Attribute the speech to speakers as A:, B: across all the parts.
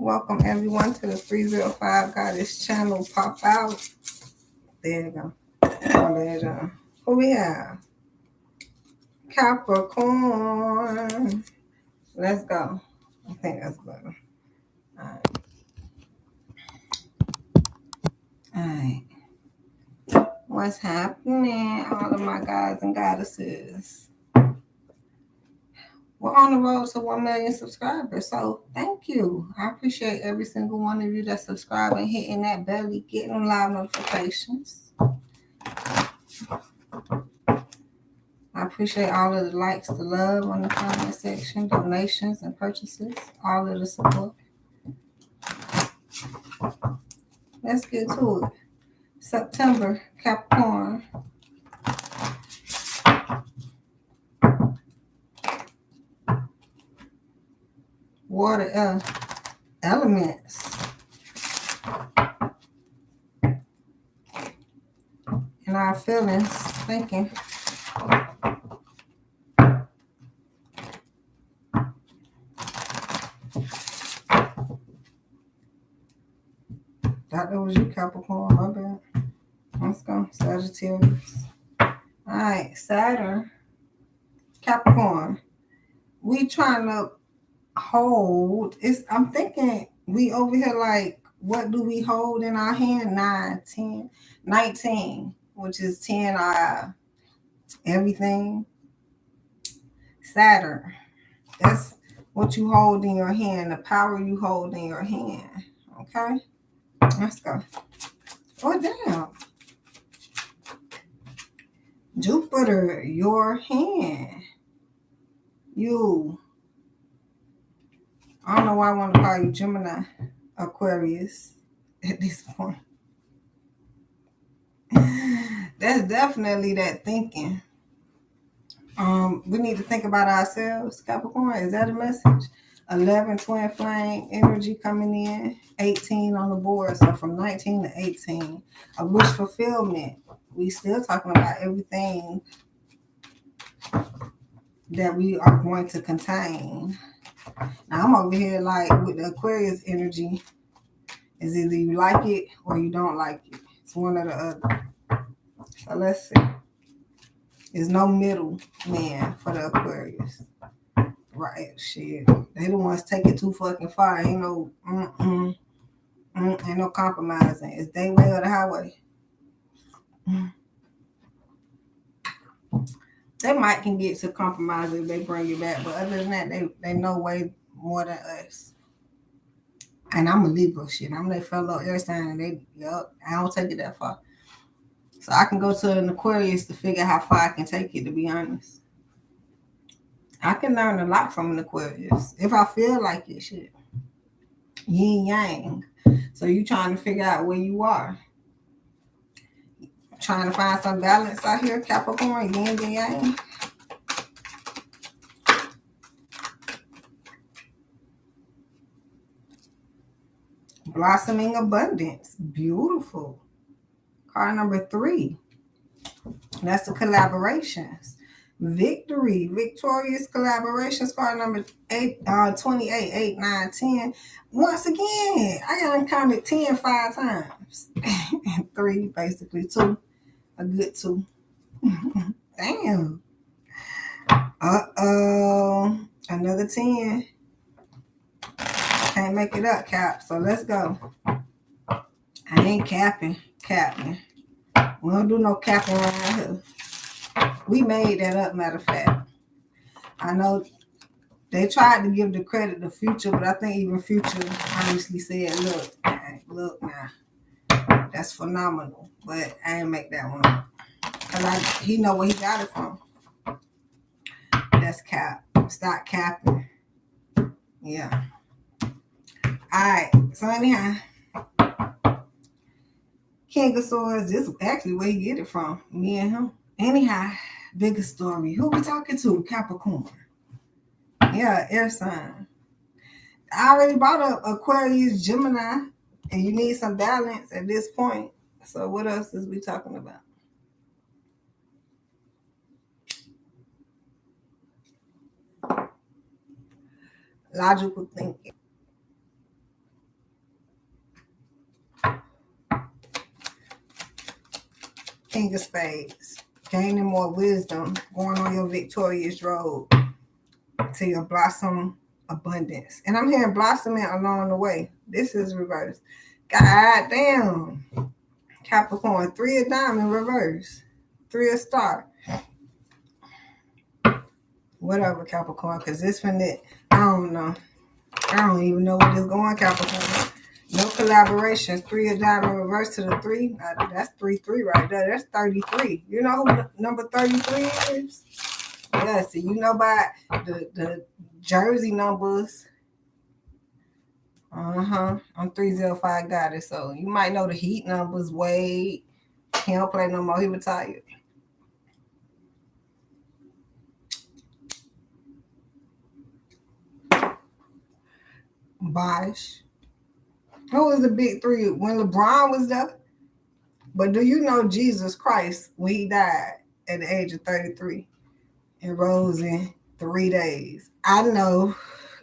A: Welcome everyone to the 305 Goddess channel. Pop out. There you go. Oh, there you go. Who we have? Capricorn. Let's go. I think that's better. All right. What's happening, all of my guys and goddesses? We're on the road to 1 million subscribers, so thank you. I appreciate every single one of you that subscribe and hitting that belly, getting them live notifications. I appreciate all of the likes, the love on the comment section, donations and purchases, all of the support. Let's get to it. September, Capricorn. Water elements. And our feelings, thinking. Thought that was you, Capricorn. My bad. Let's go. Sagittarius. All right. Saturn. Capricorn. We trying to hold. I'm thinking we over here like, what do we hold in our hand? 9, 10, 19, which is 10 everything. Saturn. That's what you hold in your hand, the power you hold in your hand. Okay? Let's go. Oh, damn. Jupiter, your hand. You. I don't know why I want to call you Gemini, Aquarius at this point. That's definitely that thinking. We need to think about ourselves, Capricorn. Is that a message? 11 twin flame energy coming in, 18 on the board. So from 19 to 18, a wish fulfillment. We still talking about everything that we are going to contain. Now I'm over here like with the Aquarius energy. Is either you like it or you don't like it. It's one or the other. So let's see. There's no middle man for the Aquarius. Right, shit. They the ones take it too fucking far. Ain't no ain't no compromising. It's their way or the highway. They might can get to compromise if they bring you back, but other than that, they know way more than us. And I'm a Libra shit. I'm their fellow air sign, and I don't take it that far. So I can go to an Aquarius to figure out how far I can take it, to be honest. I can learn a lot from an Aquarius if I feel like it, shit. Yin yang. So you trying to figure out where you are. Trying to find some balance out here, Capricorn, yin and yang. Blossoming abundance. Beautiful. Card number 3. That's the collaborations. Victory. Victorious collaborations. Card number 8, 28, 8, 9, 10. Once again, I got counted 10 5 times. And 3, basically 2. A good 2. Damn. Uh-oh. Another 10. Can't make it up, Cap. So let's go. I ain't capping. We don't do no capping around here. We made that up, matter of fact. I know they tried to give the credit to Future, but I think even Future honestly said, look now. That's phenomenal. But I ain't make that one up. Because he know where he got it from. That's cap. Stop capping. Yeah. Alright. So anyhow. King of Swords, this is actually where he get it from. Me and him. Anyhow, bigger story. Who we talking to? Capricorn. Yeah, air sign. I already brought up Aquarius, Gemini, and you need some balance at this point. So what else is we talking about? Logical thinking. King of Spades. Gaining more wisdom, going on your victorious road to your blossom abundance. And I'm hearing blossoming along the way. This is reverse. God damn. Capricorn, 3 of diamond reverse. 3 of star. Whatever, Capricorn, because this one that I don't know. I don't even know what is going, Capricorn. No collaboration. 3 of diamond reverse to the 3. That's 3-3 right there. That's 33. You know who number 33 is? Yeah, see, you know by the jersey numbers. I'm 305 got it. So you might know the heat numbers. Wade. He don't play no more. He retired. Bosh. Who was the big 3 when LeBron was there? But do you know Jesus Christ, when he died at the age of 33 and rose in 3 days? I know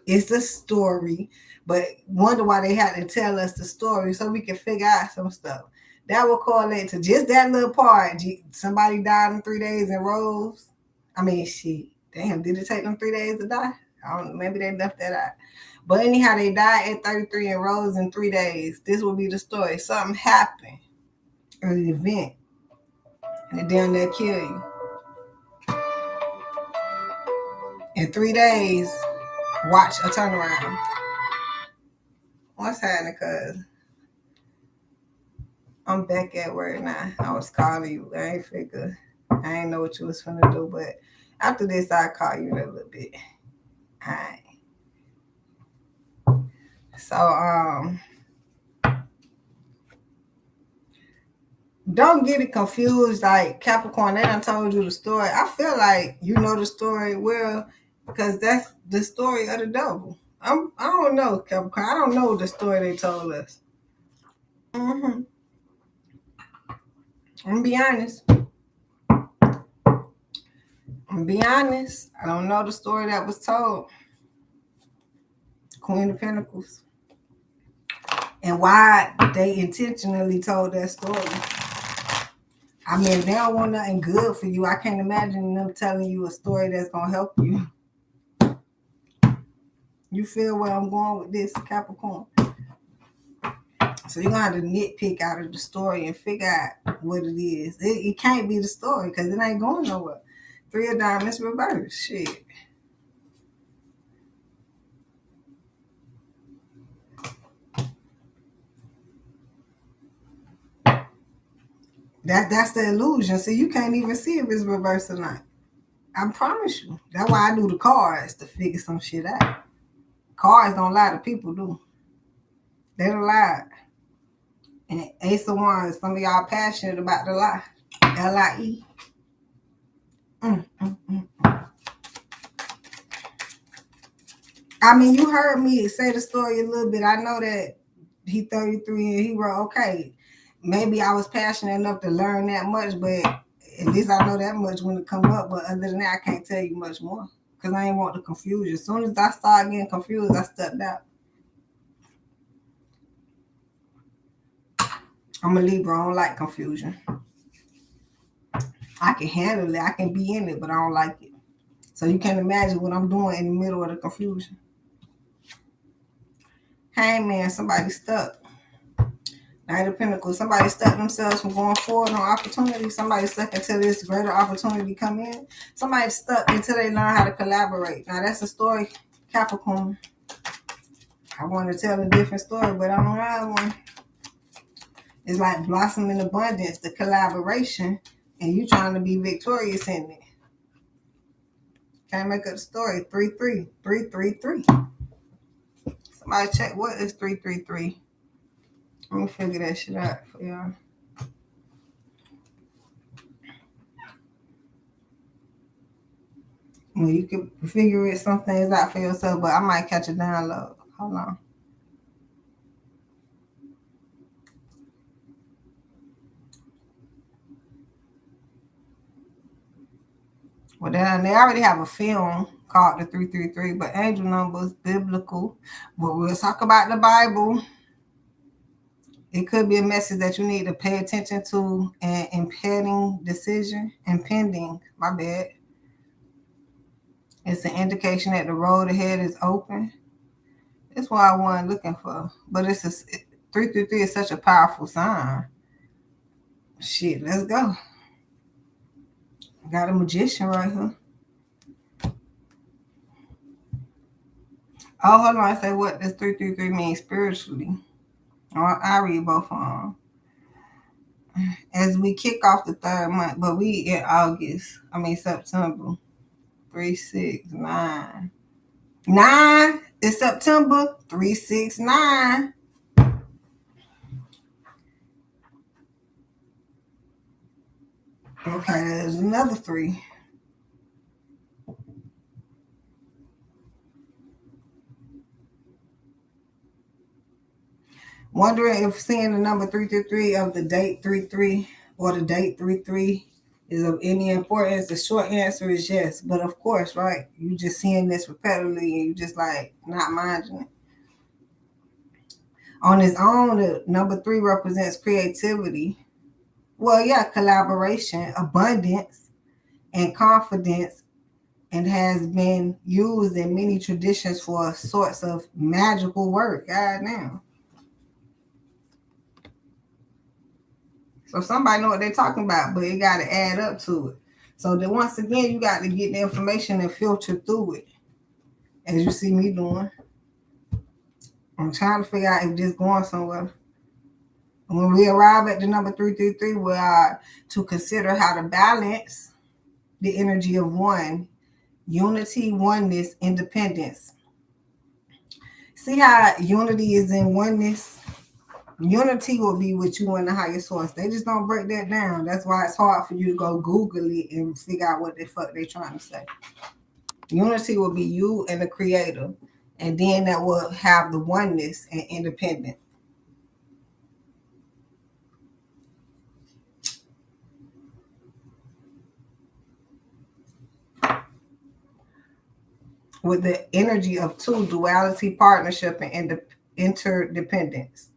A: it's a story, but wonder why they had to tell us the story so we can figure out some stuff. That will correlate to just that little part. Somebody died in 3 days and rose. I mean, shit. Damn, did it take them 3 days to die? I don't know. Maybe they left that out. But anyhow, they died at 33 and rose in 3 days. This will be the story. Something happened. An event. And then they'll kill you. In 3 days, watch a turnaround. What's happening, cuz? I'm back at work now. I was calling you. I ain't figure. I ain't know what you was finna do, but after this, I'll call you in a little bit. All right. So, don't get it confused. Like Capricorn, they done told you the story. I feel like you know the story well because that's the story of the devil. I don't know, Capricorn. I don't know the story they told us. I'm gonna be honest. I don't know the story that was told. Queen of Pentacles. And why they intentionally told that story. I mean, if they don't want nothing good for you, I can't imagine them telling you a story that's going to help you. You feel where I'm going with this, Capricorn? So you're going to have to nitpick out of the story and figure out what it is. It can't be the story because it ain't going nowhere. 3 of diamonds reverse. Shit. That's the illusion. So you can't even see if it's reversed or not. I promise you. That's why I do the cards to figure some shit out. Cards don't lie to people, do. They don't lie. And Ace of Wands, some of y'all passionate about the lie. L-I-E. I mean, you heard me say the story a little bit. I know that he 33 and he wrote, okay, maybe I was passionate enough to learn that much, but at least I know that much when it come up. But other than that, I can't tell you much more because I ain't want the confusion. As soon as I started getting confused, I stepped out. I'm a Libra. I don't like confusion. I can handle it. I can be in it, but I don't like it. So you can imagine what I'm doing in the middle of the confusion. Hey, man, somebody stuck. Knight of Pentacles. Somebody stuck themselves from going forward on opportunity. Somebody stuck until this greater opportunity come in. Somebody stuck until they learn how to collaborate. Now, that's a story, Capricorn. I want to tell a different story, but I don't have one. It's like blossom in abundance, the collaboration, and you trying to be victorious in it. Can't make up the story. 3-3. 3-3-3. Somebody check what is 3-3-3. Let me figure that shit out for y'all. Well, you can figure some things out for yourself, but I might catch a download. Hold on. Well, then they already have a film called the 333, but angel numbers, biblical. But we'll talk about the Bible. It could be a message that you need to pay attention to an impending decision. Impending, my bad. It's an indication that the road ahead is open. That's what I wasn't looking for. But 333 is such a powerful sign. Shit, let's go. Got a magician right here. Oh, hold on. I say, what does 333 mean spiritually? I read both of them. As we kick off the third month, but we in September. 3, 6, 9. 9 is September. 3, 6, 9. Okay, there's another 3. Wondering if seeing the number 333 of the date 33 or the date 33 is of any importance. The short answer is yes. But of course, right? You just seeing this repetitively and you just like not minding it. On its own, the number 3 represents creativity. Well, yeah, collaboration, abundance, and confidence, and has been used in many traditions for sorts of magical work. God damn. So somebody know what they're talking about, but it got to add up to it. So then once again, you got to get the information and filter through it, as you see me doing. I'm trying to figure out if this going somewhere. When we arrive at the number 333, we are to consider how to balance the energy of one, unity, oneness, independence. See how unity is in oneness? Unity will be with you and the higher source. They just don't break that down. That's why it's hard for you to go Google it and figure out what the fuck they're trying to say. Unity will be you and the creator. And then that will have the oneness and independence. With the energy of 2, duality, partnership, and interdependence.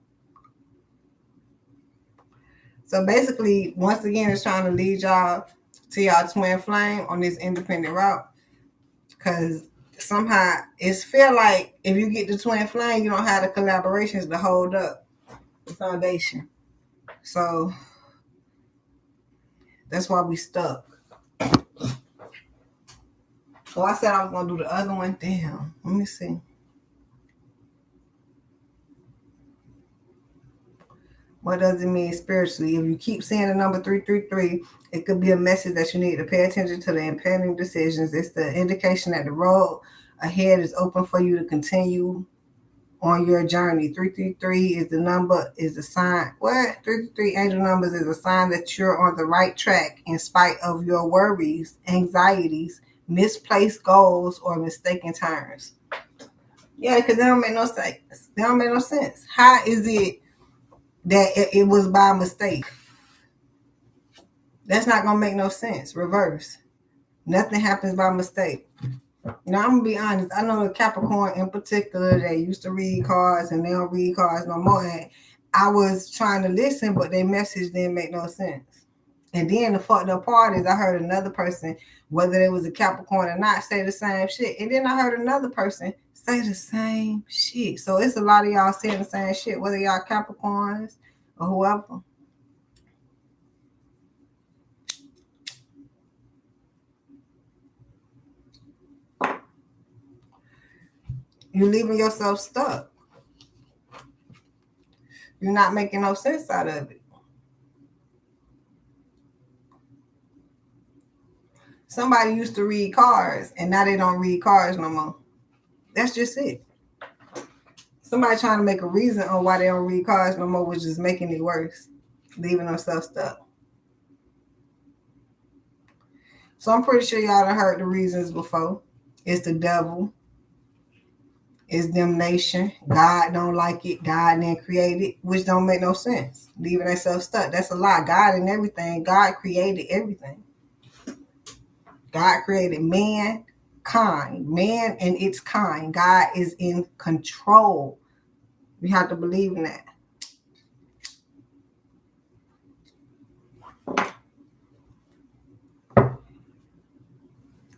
A: So basically, once again, it's trying to lead y'all to y'all twin flame on this independent route. Because somehow it's feel like if you get the twin flame, you don't have the collaborations to hold up the foundation. So that's why we stuck. So I said I was going to do the other one. Damn. Let me see. What does it mean spiritually? If you keep seeing the number 333, it could be a message that you need to pay attention to the impending decisions. It's the indication that the road ahead is open for you to continue on your journey. 333 is the number, is the sign. What? 333 angel numbers is a sign that you're on the right track in spite of your worries, anxieties, misplaced goals, or mistaken turns. Yeah, because they don't make no sense. They don't make no sense. How is it that it was by mistake? That's not going to make no sense. Reverse. Nothing happens by mistake. Now, I'm going to be honest. I know the Capricorn in particular, they used to read cards and they don't read cards no more. And I was trying to listen, but their message didn't make no sense. And then the fucked up part is I heard another person, whether it was a Capricorn or not, say the same shit. And then I heard another person say the same shit. So it's a lot of y'all saying the same shit, whether y'all Capricorns or whoever. You're leaving yourself stuck. You're not making no sense out of it. Somebody used to read cards and now they don't read cards no more. That's just it. Somebody trying to make a reason on why they don't read cards no more, which is making it worse, leaving themselves stuck. So I'm pretty sure y'all done heard the reasons before. It's the devil. It's damnation. God don't like it. God didn't create it, which don't make no sense. Leaving themselves stuck. That's a lie. God and everything. God created everything. God created mankind. Man and its kind. God is in control. We have to believe in that.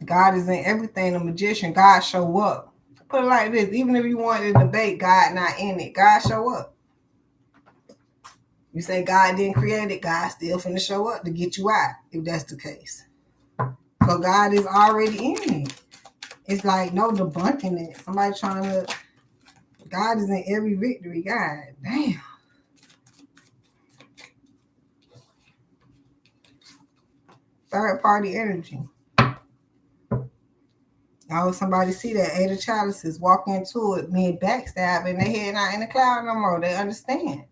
A: God is in everything. The magician, God show up. Put it like this, even if you wanted to debate God not in it, God show up. You say God didn't create it, God still finna show up to get you out, if that's the case. So God is already in it. It's like no debunking it. Somebody trying to, God is in every victory. God damn. Third party energy. I hope somebody see that Eight of Chalices, walk into it, being backstabbed, and they head not in the cloud no more. They understand.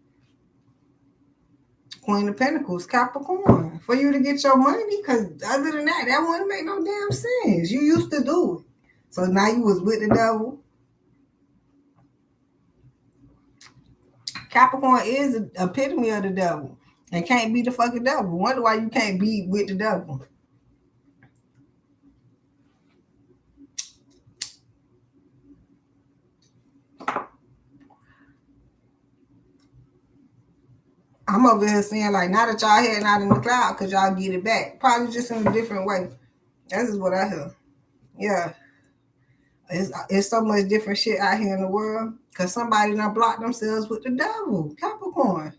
A: Queen of Pentacles, Capricorn. For you to get your money, because other than that, that wouldn't make no damn sense. You used to do it. So now you was with the devil. Capricorn is the epitome of the devil. And can't be the fucking devil. Wonder why you can't be with the devil. I'm over here saying, like, now that y'all heading out in the cloud, because y'all get it back. Probably just in a different way. That's just what I hear. Yeah. It's so much different shit out here in the world. Because somebody done blocked themselves with the devil. Capricorn.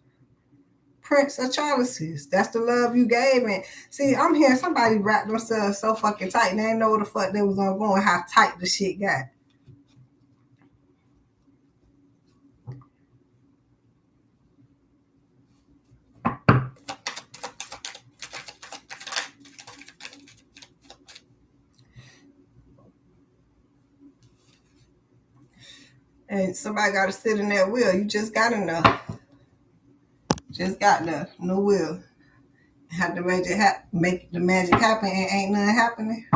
A: Prince of Chalices. That's the love you gave. And see, I'm hearing somebody wrap themselves so fucking tight. And they didn't know what the fuck they was gonna go and how tight the shit got. And somebody got to sit in that wheel. You just got to know. Just got to no will. Have to make the magic happen, and ain't nothing happening.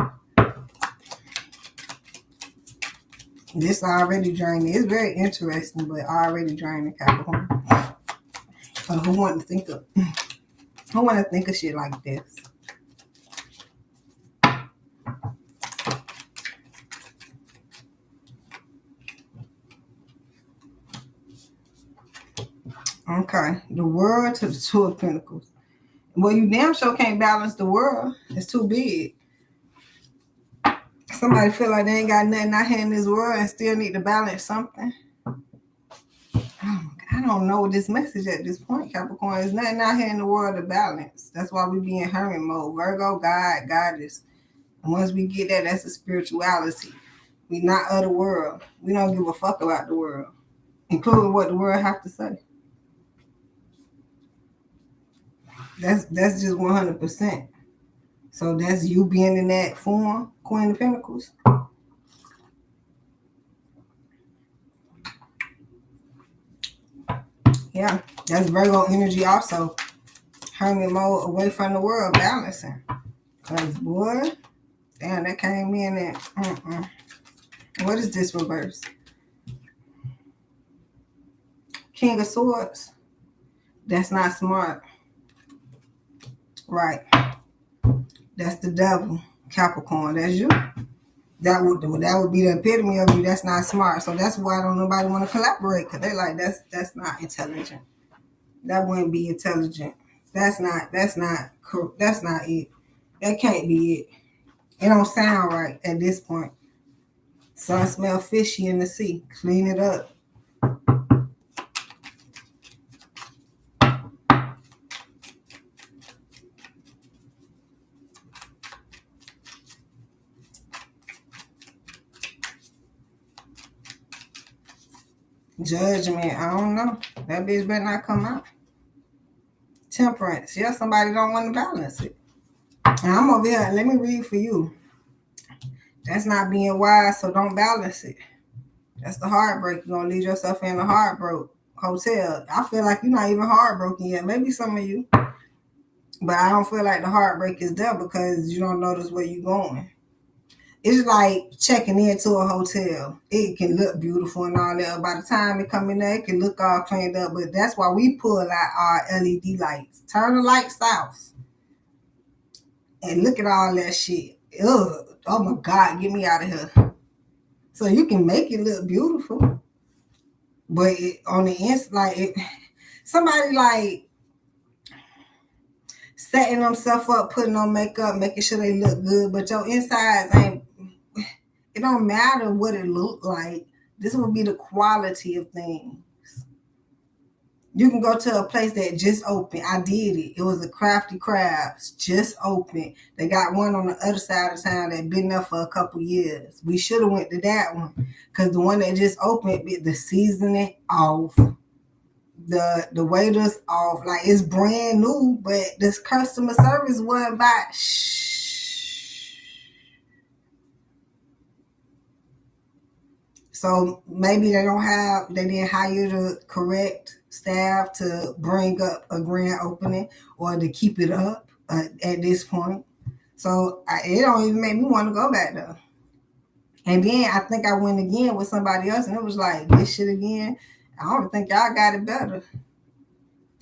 A: This already draining. It's very interesting, but already draining, Capricorn. Who want to think of shit like this? Okay, the world to the Two of Pentacles. Well, you damn sure can't balance the world. It's too big. Somebody feel like they ain't got nothing out here in this world and still need to balance something. I don't know this message at this point, Capricorn. There's nothing out here in the world to balance. That's why we be in hermit mode. Virgo, God, Goddess. And once we get that, that's a spirituality. We not of the world. We don't give a fuck about the world, including what the world have to say. That's just 100%. So that's you being in that form, Queen of Pentacles. Yeah, that's Virgo energy also. Hermit mode, away from the world, balancing. Because, boy, damn, that came in and, What is this reverse? King of Swords. That's not smart. Right. That's the devil, Capricorn. That's you. That would be the epitome of you. That's not smart. So that's why don't nobody want to collaborate, because they're like, that's not intelligent. That wouldn't be intelligent. That's not it. That can't be it. It don't sound right at this point. Sun smell fishy in the sea. Clean it up. Judgment. I don't know. That bitch better not come out. Temperance. Yeah, somebody don't want to balance it. And I'm over here. Let me read for you. That's not being wise, so don't balance it. That's the heartbreak. You're going to leave yourself in a heartbroken hotel. I feel like you're not even heartbroken yet. Maybe some of you. But I don't feel like the heartbreak is there because you don't notice where you're going. It's like checking into a hotel. It can look beautiful and all that. By the time it come in there, it can look all cleaned up. But that's why we pull out our LED lights. Turn the lights off. And look at all that shit. Ugh. Oh my God, get me out of here. So you can make it look beautiful. But on the inside, somebody like setting themselves up, putting on makeup, making sure they look good, but your insides ain't. It don't matter what it look like. This will be the quality of things. You can go to a place that just opened. I did it. It was a Crafty Crafts, just opened. They got one on the other side of town that been there for a couple years. We should have went to that one because the one that just opened, the seasoning off, the waiters off. Like it's brand new, but this customer service wasn't by. So maybe they didn't hire the correct staff to bring up a grand opening or to keep it up at this point. So it don't even make me want to go back there. And then I think I went again with somebody else and it was like, this shit again. I don't think y'all got it better.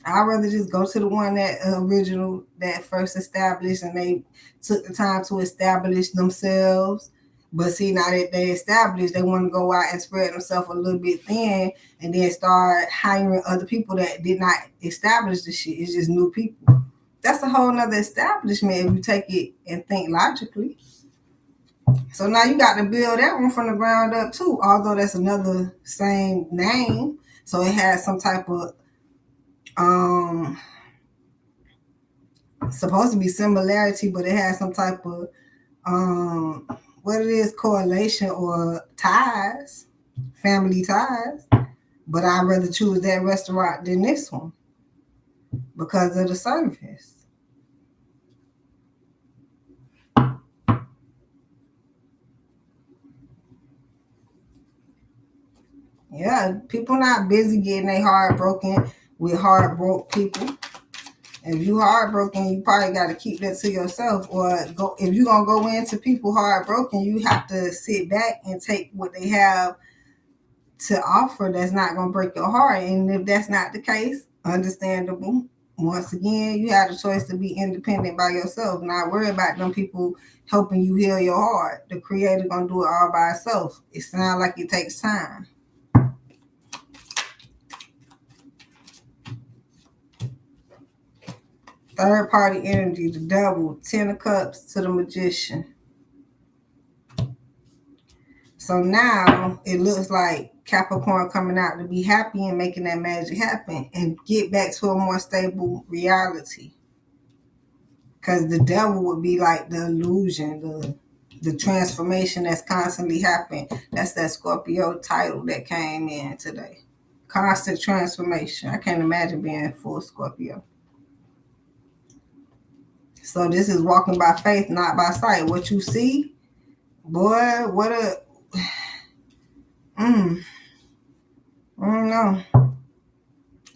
A: I'd rather just go to the one that original, that first established, and they took the time to establish themselves. But see, now that they established, they want to go out and spread themselves a little bit thin and then start hiring other people that did not establish the shit. It's just new people. That's a whole nother establishment if you take it and think logically. So now you got to build that one from the ground up too, although that's another same name. So it has some type of supposed to be similarity, but it has some type of what it is, correlation or ties, family ties. But I'd rather choose that restaurant than this one because of the service. Yeah, people not busy getting their heart broken with heartbroken people. If you heartbroken, you probably got to keep that to yourself. Or go if you're gonna go into people heartbroken, you have to sit back and take what they have to offer. That's not gonna break your heart. And if that's not the case, understandable. Once again, you have the choice to be independent by yourself, not worry about them people helping you heal your heart. The creator gonna do it all by itself. It sounds like it takes time. Third party energy, the devil, 10 of cups to the magician. So now it looks like Capricorn coming out to be happy and making that magic happen and get back to a more stable reality. Because the devil would be like the illusion, the transformation that's constantly happening. That's that Scorpio title that came in today. Constant transformation. I can't imagine being full Scorpio. So this is walking by faith, not by sight. What you see, boy, what a... No.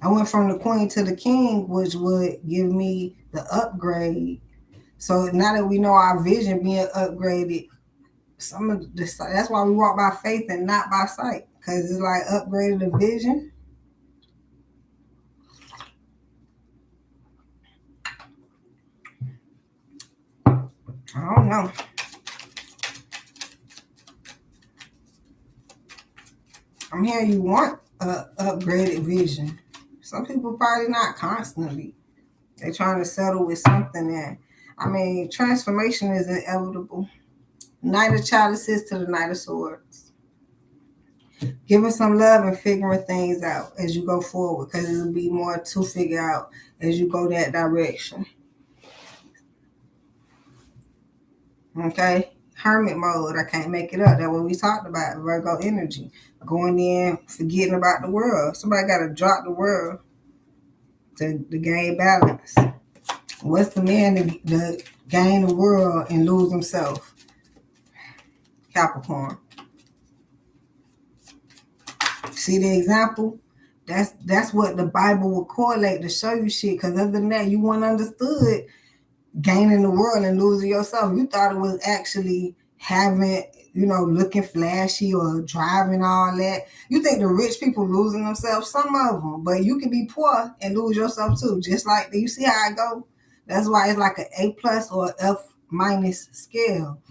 A: I went from the queen to the king, which would give me the upgrade. So now that we know our vision being upgraded, some of this, that's why we walk by faith and not by sight, because it's like upgraded the vision. I don't know. I'm hearing you want a upgraded vision. Some people probably not constantly. They're trying to settle with something that, I mean, transformation is inevitable. Knight of Chalices to the Knight of Swords. Giving some love and figuring things out as you go forward, because it'll be more to figure out as you go that direction. Okay? Hermit mode. I can't make it up. That's what we talked about. Virgo energy. Going in, forgetting about the world. Somebody got to drop the world to gain balance. What's the man to gain the world and lose himself? Capricorn. See the example? That's what the Bible will correlate to show you shit. Because other than that, you wouldn't understood gaining the world and losing yourself. You thought it was actually having, looking flashy or driving all that. You think the rich people losing themselves? Some of them. But you can be poor and lose yourself too. Just like, you see how I go? That's why it's like an A+ or F- scale.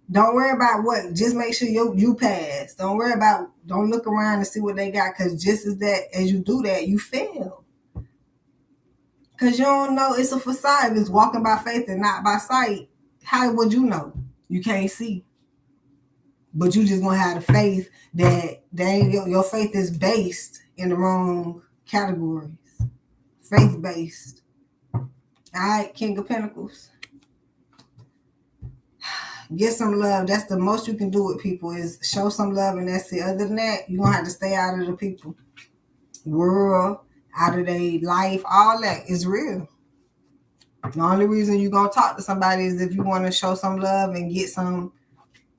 A: Don't worry about what. Just make sure you pass. Don't look around and see what they got, because just as you do that, you fail. Because you don't know. It's a facade. If it's walking by faith and not by sight, how would you know? You can't see. But you just going to have the faith that your faith is based in the wrong categories. Faith-based. All right, King of Pentacles. Get some love. That's the most you can do with people is show some love, and that's it. Other than that, you're going to have to stay out of the people. World, out of their life, all that is real. The only reason you're going to talk to somebody is if you want to show some love and get some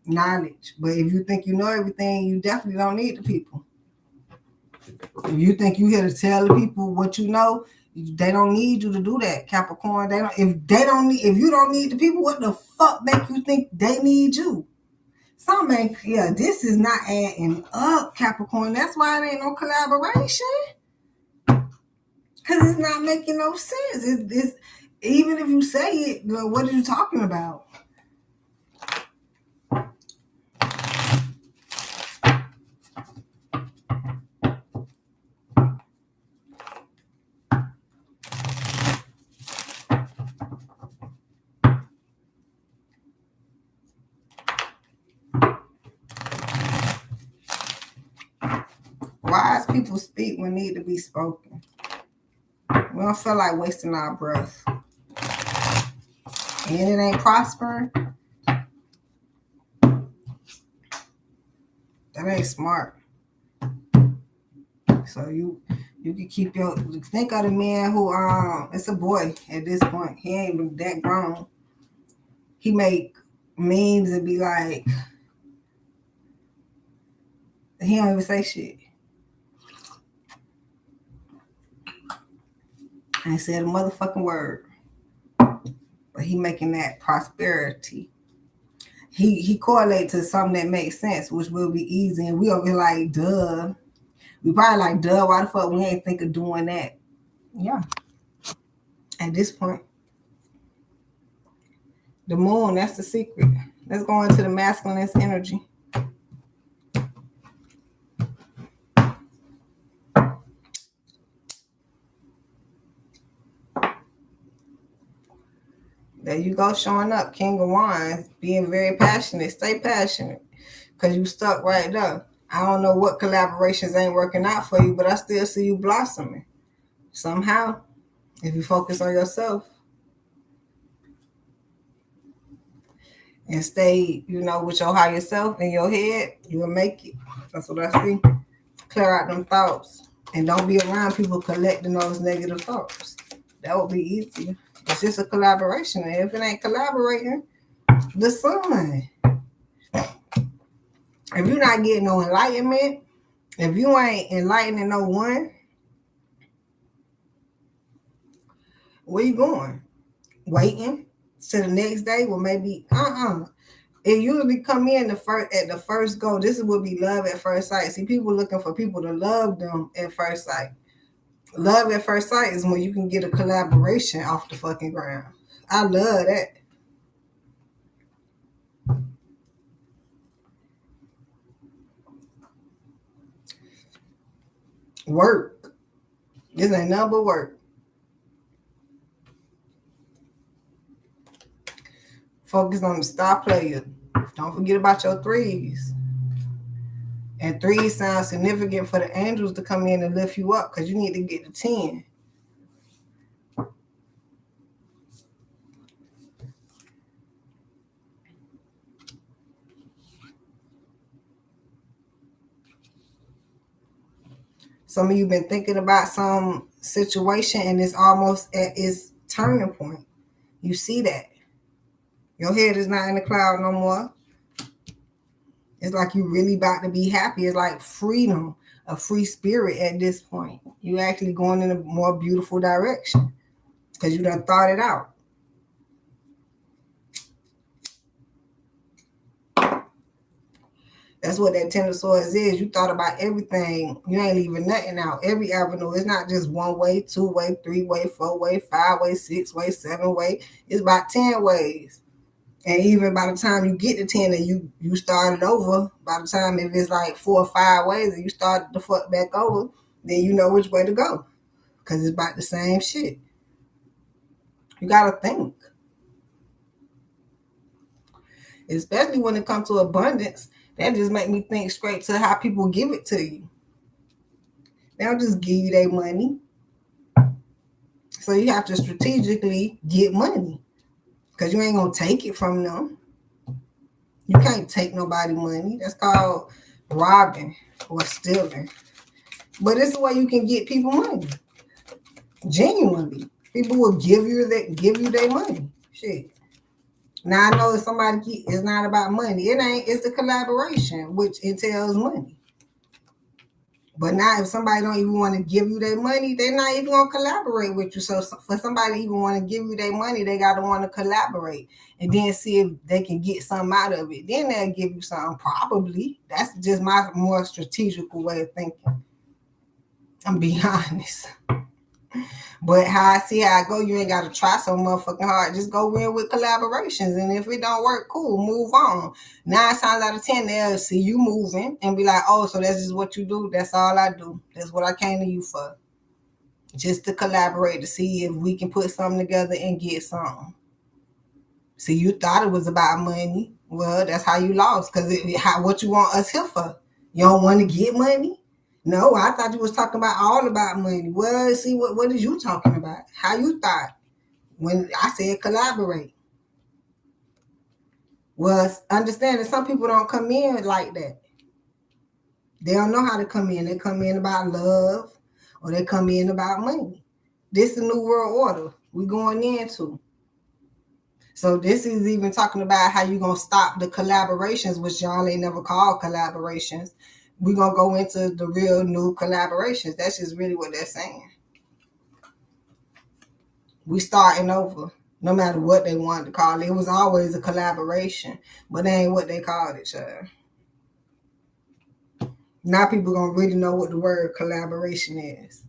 A: knowledge. But if you think you know everything, you definitely don't need the people. If you think you here to tell the people what you know, they don't need you to do that, Capricorn. If you don't need the people, what the fuck make you think they need you? This is not adding up, Capricorn. That's why it ain't no collaboration. Because it's not making no sense. It's even if you say it, what are you talking about? Wise people speak when need to be spoken. We don't feel like wasting our breath. And it ain't prospering. That ain't smart. So you can keep think of the man who it's a boy at this point. He ain't even that grown. He make memes and be like, he don't even say shit. I ain't said a motherfucking word. But he making that prosperity. He correlate to something that makes sense, which will be easy. And we'll be like, duh. We probably like, duh, why the fuck we ain't think of doing that? Yeah. At this point. The moon, that's the secret. Let's go into the masculine energy. There you go, showing up, King of Wands, being very passionate. Stay passionate, because you stuck right there. I don't know what collaborations ain't working out for you, but I still see you blossoming. Somehow, if you focus on yourself. And stay, with your higher self in your head, you will make it. That's what I see. Clear out them thoughts. And don't be around people collecting those negative thoughts. That would be easy. It's just a collaboration. And if it ain't collaborating, the sun. If you're not getting no enlightenment, if you ain't enlightening no one, where you going? Waiting to the next day? Well, maybe, It usually come in at the first go. This would be love at first sight. See, people looking for people to love them at first sight. Love at first sight is when you can get a collaboration off the fucking ground. I love that. Work. This ain't nothing but work. Focus on the star player. Don't forget about your threes. And threes sound significant for the angels to come in and lift you up, because you need to get to 10. Some of you been thinking about some situation and it's almost at its turning point. You see that. Your head is not in the cloud no more. It's like you really about to be happy. It's like freedom, a free spirit at this point. You actually going in a more beautiful direction because you done thought it out. That's what that Ten of Swords is. You thought about everything. You ain't leaving nothing out. Every avenue. It's not just one way, 2 way, 3 way, 4 way, 5 way, 6 way, 7 way. It's about 10 ways. And even by the time you get to 10 and you started over, by the time if it's like 4 or 5 ways and you started the fuck back over, then you know which way to go. Because it's about the same shit. You got to think. Especially when it comes to abundance. That just make me think straight to how people give it to you. They don't just give you their money. So you have to strategically get money. Because you ain't going to take it from them. You can't take nobody money. That's called robbing or stealing. But it's the way you can get people money. Genuinely. People will give you their money. Shit. Now I know if somebody it's not about money. It ain't, it's the collaboration, which entails money. But now if somebody don't even want to give you their money, they're not even gonna collaborate with you. So for somebody to even want to give you their money, they gotta want to collaborate and then see if they can get something out of it. Then they'll give you something, probably. That's just my more strategical way of thinking. I'm being honest. But how I see how I go, you ain't got to try so motherfucking hard. Just go in with collaborations. And if it don't work, cool, move on. 9 times out of 10, they'll see you moving and be like, oh, so that's just what you do? That's all I do. That's what I came to you for. Just to collaborate, to see if we can put something together and get something. See, you thought it was about money. Well, that's how you lost. Because what you want us here for? You don't want to get money? No, I thought you was talking about all about money. Well, see, what is you talking about? How you thought when I said collaborate? Well, understand that some people don't come in like that. They don't know how to come in. They come in about love or they come in about money. This is the new world order we're going into. So this is even talking about how you're going to stop the collaborations, which y'all ain't never called collaborations. We're going to go into the real new collaborations. That's just really what they're saying. We starting over, no matter what they wanted to call it. It was always a collaboration, but that ain't what they called it, child. Now people going to really know what the word collaboration is.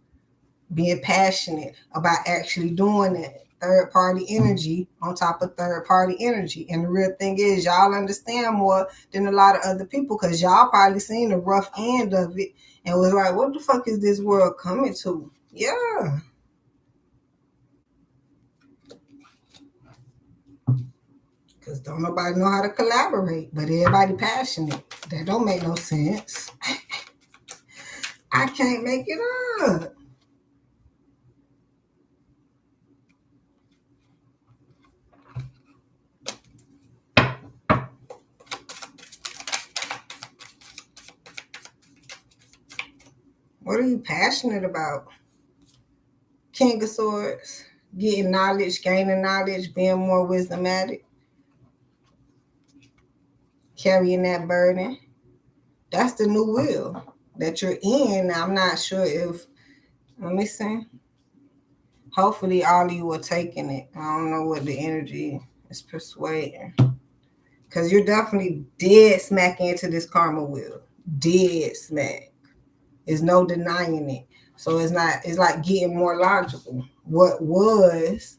A: Being passionate about actually doing it. Third-party energy on top of third-party energy. And the real thing is y'all understand more than a lot of other people because y'all probably seen the rough end of it and was like, what the fuck is this world coming to? Yeah. Because don't nobody know how to collaborate, but everybody passionate. That don't make no sense. I can't make it up. What are you passionate about? King of Swords, getting knowledge, gaining knowledge, being more wisdomatic, carrying that burden. That's the new wheel that you're in. I'm not sure if, let me see. Hopefully all of you are taking it. I don't know what the energy is persuading. Because you're definitely dead smack into this karma wheel. Dead smack. There's no denying it. So it's like getting more logical. What was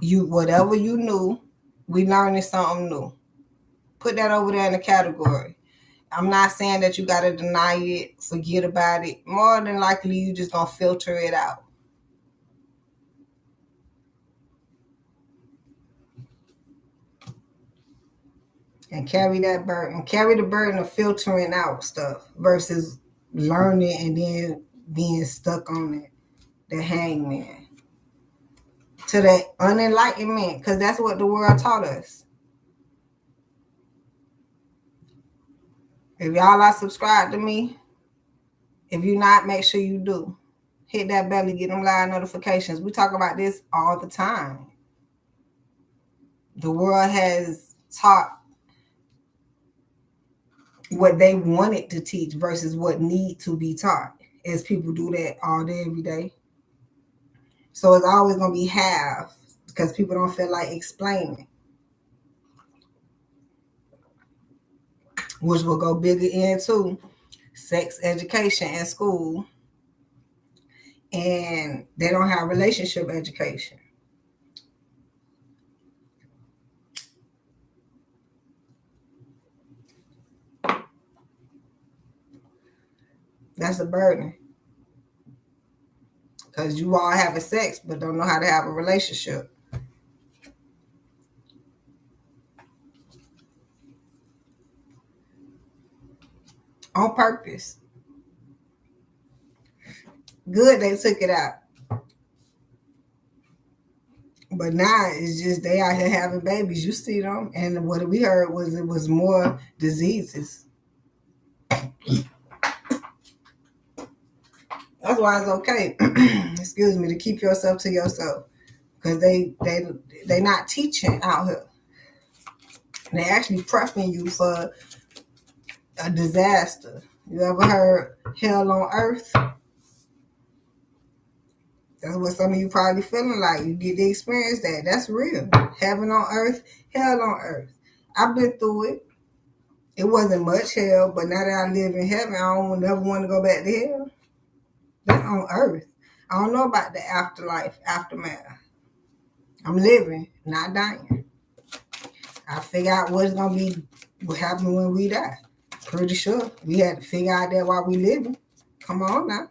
A: you, whatever you knew, we learning something new. Put that over there in the category. I'm not saying that you got to deny it, forget about it. More than likely, you just going to filter it out. And carry that burden. Carry the burden of filtering out stuff versus learning and then being stuck on it. The hangman. To the unenlightenment, because that's what the world taught us. If y'all are subscribed to me, if you're not, make sure you do. Hit that belly, get them live notifications. We talk about this all the time. The world has taught what they wanted to teach versus what need to be taught, as people do that all day, every day. So it's always going to be half because people don't feel like explaining, which will go bigger into sex education in school. And they don't have relationship education. That's a burden. Because you all having sex, but don't know how to have a relationship. on purpose. Good they took it out. But now it's just they out here having babies. You see them. And what we heard was it was more diseases. That's why it's okay, excuse me, to keep yourself to yourself. Because they not teaching out here. They actually prepping you for a disaster. You ever heard hell on earth? That's what some of you probably feeling like. You get to experience that. That's real. Heaven on earth, hell on earth. I've been through it. It wasn't much hell, but now that I live in heaven, I don't never want to go back to hell. That's on earth. I don't know about the afterlife, aftermath. I'm living, not dying. I figure out what's going to be, what happens when we die. Pretty sure. We had to figure out that while we living. Come on now.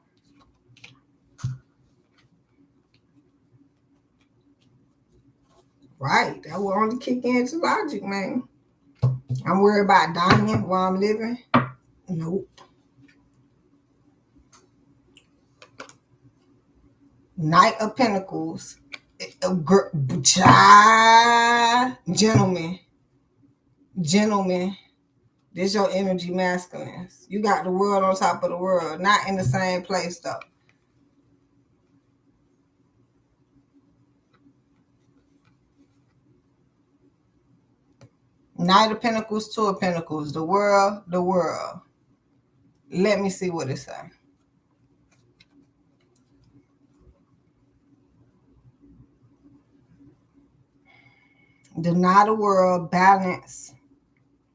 A: Right. That will only kick into logic, man. I'm worried about dying while I'm living. Nope. Knight of Pentacles. Gentlemen. This your energy masculines. You got the world on top of the world. Not in the same place, though. Knight of Pentacles, Two of Pentacles. The world. Let me see what it says. Deny the world, balance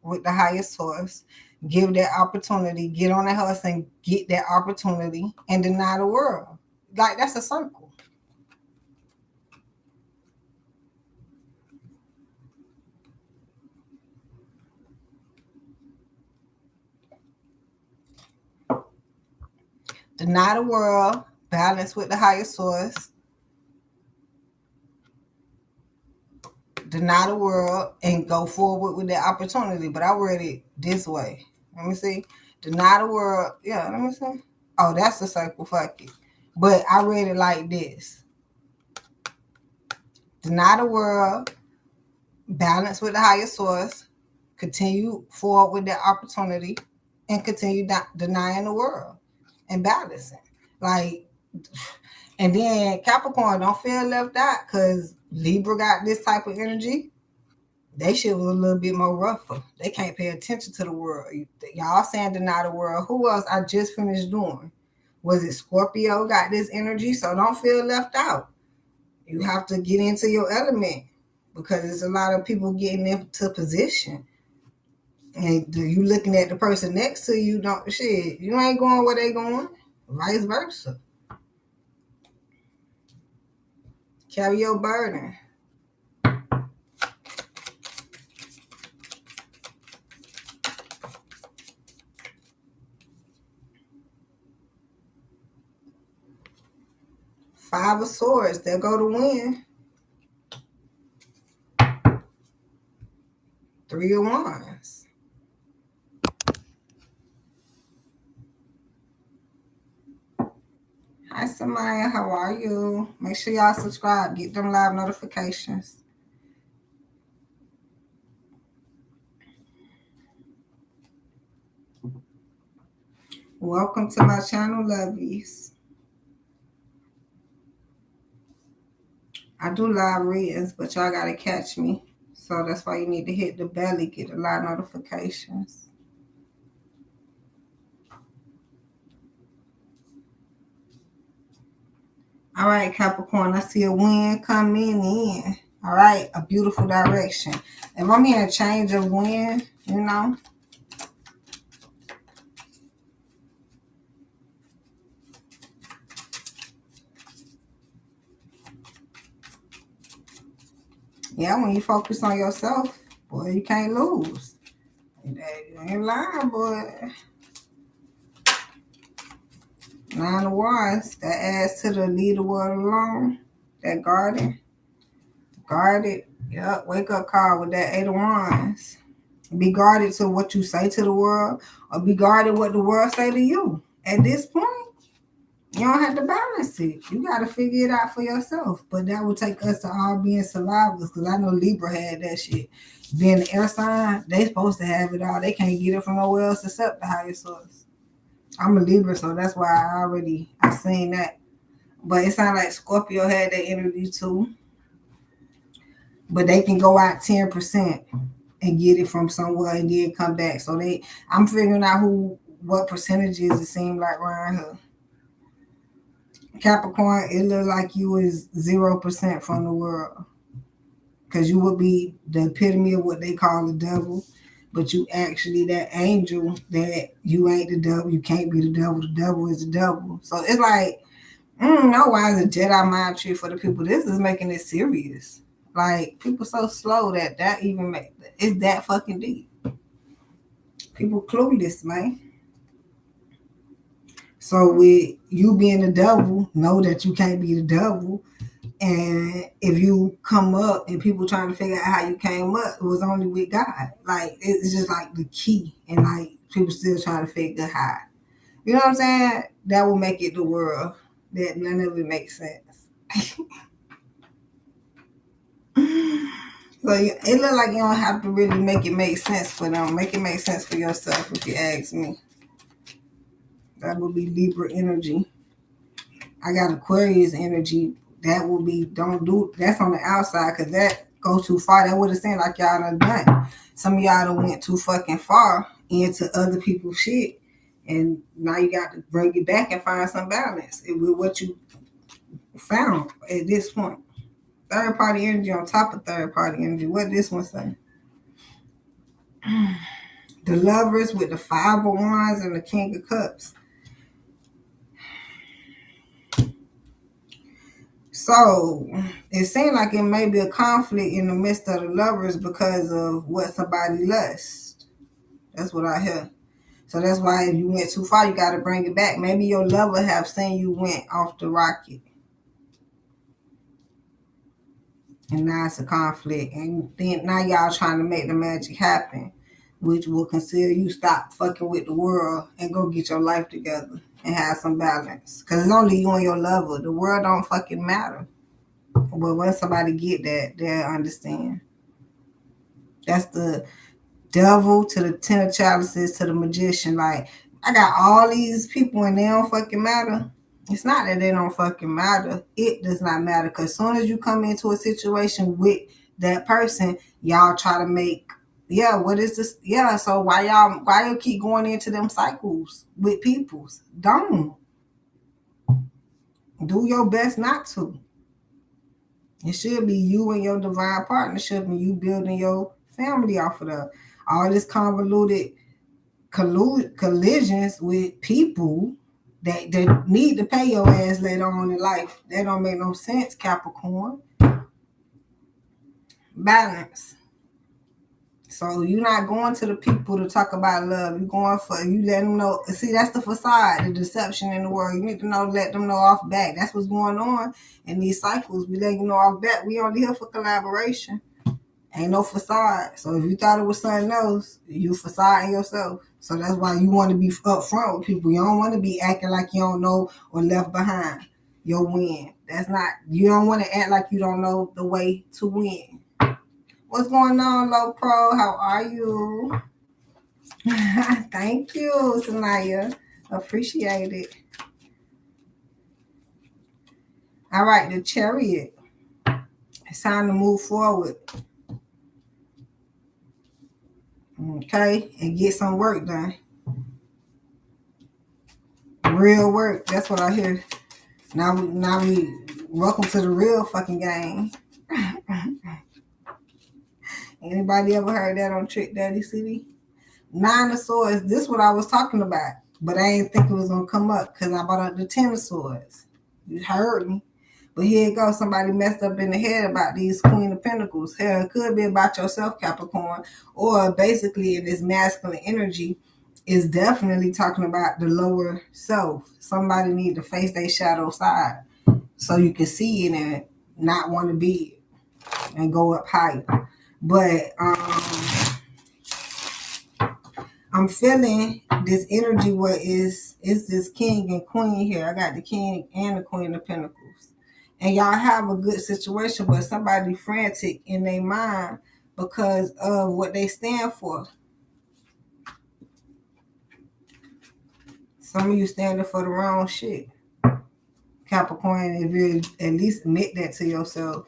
A: with the highest source. Give that opportunity. Get on that horse and get that opportunity and deny the world. Like, that's a circle. Deny the world, balance with the higher source. Deny the world and go forward with the opportunity. But I read it this way. Let me see. Deny the world. Yeah, let me see. Oh, that's the circle. Fuck it. But I read it like this. Deny the world, balance with the higher source, continue forward with the opportunity, and continue denying the world and balancing. Like, and then Capricorn, don't feel left out because Libra got this type of energy. They shit was a little bit more rougher. They can't pay attention to the world. Y'all saying deny the world. Who else I just finished doing? Was it Scorpio got this energy? So don't feel left out. You have to get into your element because there's a lot of people getting into position. And you looking at the person next to you, don't shit. You ain't going where they going. Vice versa. Carry your burden. Five of Swords. They'll go to win. Three of Wands. Hi, Samaya. How are you? Make sure y'all subscribe. Get them live notifications. Welcome to my channel, lovies. I do live readings, but y'all got to catch me. So that's why you need to hit the belly, get the live notifications. All right, Capricorn, I see a wind coming in. All right, a beautiful direction. If I'm hearing a change of wind, you know. Yeah, when you focus on yourself, boy, you can't lose. You ain't lying, boy. Nine of Wands, that adds to the lead the world alone. That guarded. Yep, wake up call with that Eight of Wands. Be guarded to what you say to the world, or be guarded what the world say to you. At this point, you don't have to balance it. You got to figure it out for yourself. But that would take us to all being survivors, because I know Libra had that shit. Being the air sign, they supposed to have it all. They can't get it from nowhere else except the higher source. I'm a Libra, so that's why I seen that. But it sounds like Scorpio had that energy too. But they can go out 10% and get it from somewhere and then come back. So I'm figuring out what percentages it seemed like around here. Capricorn, it looked like you was 0% from the world. Because you would be the epitome of what they call the devil. But you actually that angel that you ain't the devil. You can't be the devil. The devil is the devil. So it's like, no, why is a Jedi mind trick for the people? This is making it serious. Like, people so slow that even it's that fucking deep. People clueless, man. So with you being the devil, know that you can't be the devil. And if you come up and people trying to figure out how you came up, it was only with God. Like, it's just like the key. And like, people still trying to figure how. You know what I'm saying? That will make it the world. That none of it makes sense. So it looks like you don't have to really make it make sense for them. Make it make sense for yourself, if you ask me. That would be Libra energy. I got Aquarius energy. That will be, that's on the outside, because that goes too far. That would have seemed like y'all done. Some of y'all done went too fucking far into other people's shit. And now you got to bring it back and find some balance with what you found at this point. Third party energy on top of third party energy. What this one say? The Lovers with the 5 of Wands and the King of Cups. So it seems like it may be a conflict in the midst of the Lovers because of what somebody lusts. That's what I hear. So that's why if you went too far, you got to bring it back. Maybe your lover have seen you went off the rocket. And now it's a conflict. And then now y'all trying to make the magic happen, which will consider you stop fucking with the world and go get your life together and have some balance. Because it's only you and your lover. The world don't fucking matter. But when somebody get that, they'll understand. That's the devil to the 10 of chalices to the magician. Like, I got all these people and they don't fucking matter. It's not that they don't fucking matter. It does not matter. Because as soon as you come into a situation with that person, y'all try to make, what is this? Yeah, so why y'all keep going into them cycles with peoples? Don't. Do your best not to. It should be you and your divine partnership and you building your family off of that. All this convoluted collisions with people that need to pay your ass later on in life. That don't make no sense, Capricorn. Balance. So you're not going to the people to talk about love. You're going for, you let them know. See, that's the facade, the deception in the world. You need to let them know off back. That's what's going on in these cycles. We let you know off back. We only here for collaboration. Ain't no facade. So if you thought it was something else, you facading yourself. So that's why you want to be upfront with people. You don't want to be acting like you don't know or left behind your win. That's not, you don't want to act like you don't know the way to win. What's going on, Low Pro? How are you? Thank you, Sanaya. Appreciate it. All right, the Chariot. It's time to move forward. Okay, and get some work done. Real work. That's what I hear. Now we welcome to the real fucking game. Anybody ever heard that on Trick Daddy City? 9 of Swords. This is what I was talking about, but I didn't think it was gonna come up because I brought up the 10 of Swords. You heard me. But here it goes. Somebody messed up in the head about these Queen of Pentacles. Hell, it could be about yourself, Capricorn, or basically in this masculine energy is definitely talking about the lower self. Somebody need to face their shadow side so you can see it and not want to be it and go up higher. But I'm feeling this energy where is this king and queen here. I got the king and the queen of pentacles. And y'all have a good situation, but somebody frantic in their mind because of what they stand for. Some of you standing for the wrong shit. Capricorn, if you at least admit that to yourself,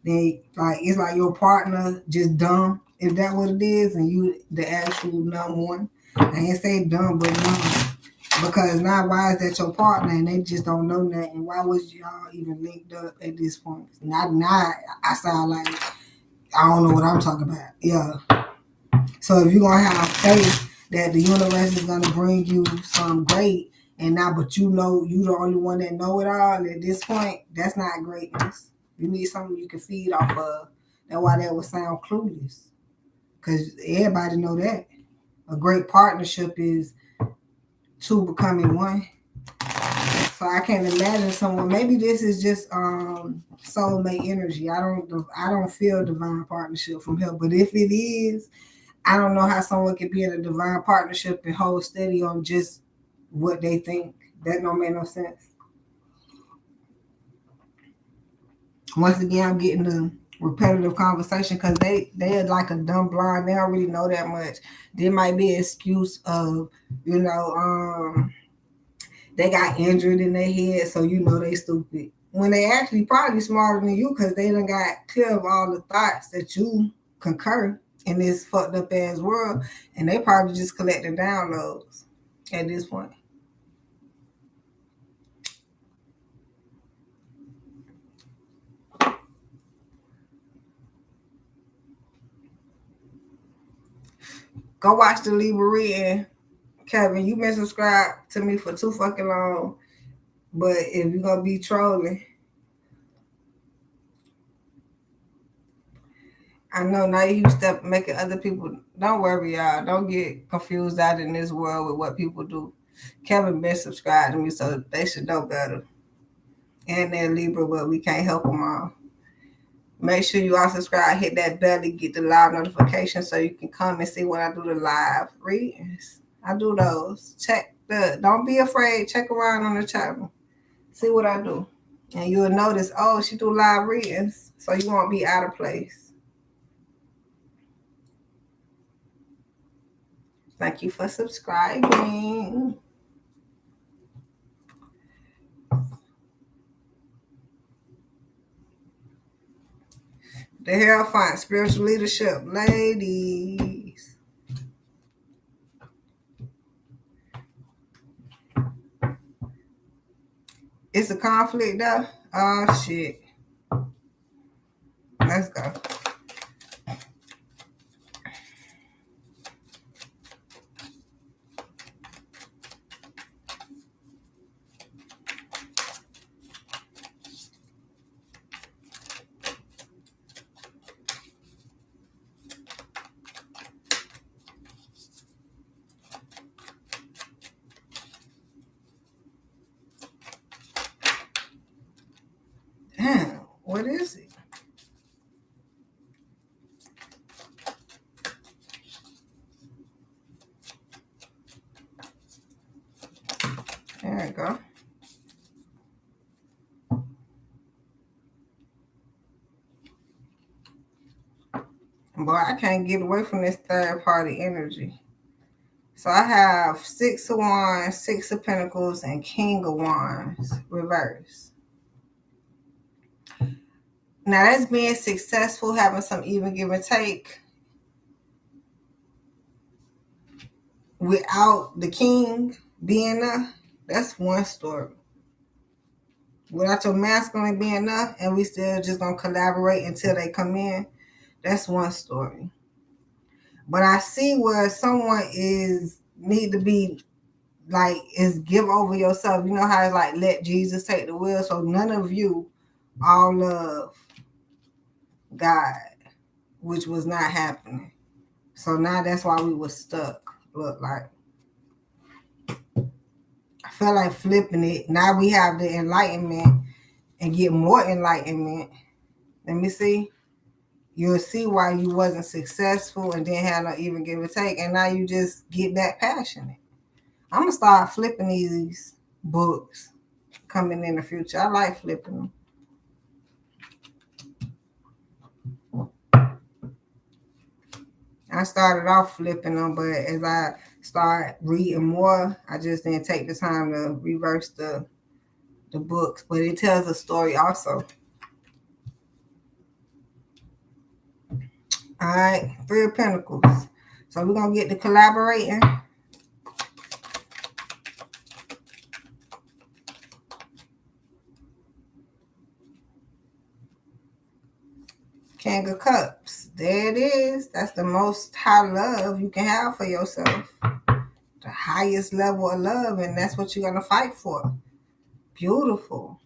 A: then like it's like your partner just dumb. If that what it is, and you the actual number one. I ain't say dumb, but dumb. Because now why is that your partner and they just don't know nothing? Why was y'all even linked up at this point? Not I sound like I don't know what I'm talking about. Yeah. So if you're gonna have faith that the universe is gonna bring you some great, and now but you know you the only one that know it all at this point, that's not greatness. You need something you can feed off of. That's why that would sound clueless. Cause everybody know that. A great partnership is two becoming one. So I can't imagine someone. Maybe this is just soulmate energy. I don't feel divine partnership from here. But if it is, I don't know how someone could be in a divine partnership and hold steady on just what they think. That don't make no sense. Once again, I'm getting the repetitive conversation because they're like a dumb blind. They don't really know that much. There might be an excuse of, they got injured in their head, so they stupid. When they actually probably smarter than you because they done got clear of all the thoughts that you concur in this fucked up ass world, and they probably just collecting downloads at this point. Go watch the Libra reading. Kevin, you been subscribed to me for too fucking long. But if you're gonna be trolling, I know now you step making other people. Don't worry, y'all. Don't get confused out in this world with what people do. Kevin been subscribed to me, so they should know better. And they're Libra, but we can't help them all. Make sure you all subscribe, hit that bell to get the live notification so you can come and see when I do the live readings. I do those. Don't be afraid. Check around on the channel. See what I do. And you'll notice, oh, she do live readings, so you won't be out of place. Thank you for subscribing. The Hierophant, spiritual leadership, ladies. It's a conflict though. Oh shit. Let's go. Damn, what is it? There you go. Boy, I can't get away from this third party energy. So I have 6 of Wands, 6 of Pentacles, and King of Wands reverse. Now that's being successful, having some even give and take without the king being there. That's one story. Without your masculine being enough, and we still just gonna collaborate until they come in. That's one story. But I see where someone need to be like is give over yourself. You know how it's like let Jesus take the wheel. So none of you all love God, which was not happening. So now that's why we were stuck. Look like I felt like flipping it. Now we have the enlightenment and get more enlightenment. Let me see. you'll see why you wasn't successful and didn't have no even give or take. And now you just get that passionate. I'm going to start flipping these books coming in the future. I like flipping them. I started off flipping them, but as I start reading more, I just didn't take the time to reverse the books. But it tells a story also. All right, 3 of Pentacles. So we're going to get to collaborating. King of Cups. There it is. That's the most high love you can have for yourself. The highest level of love, and that's what you're going to fight for. Beautiful.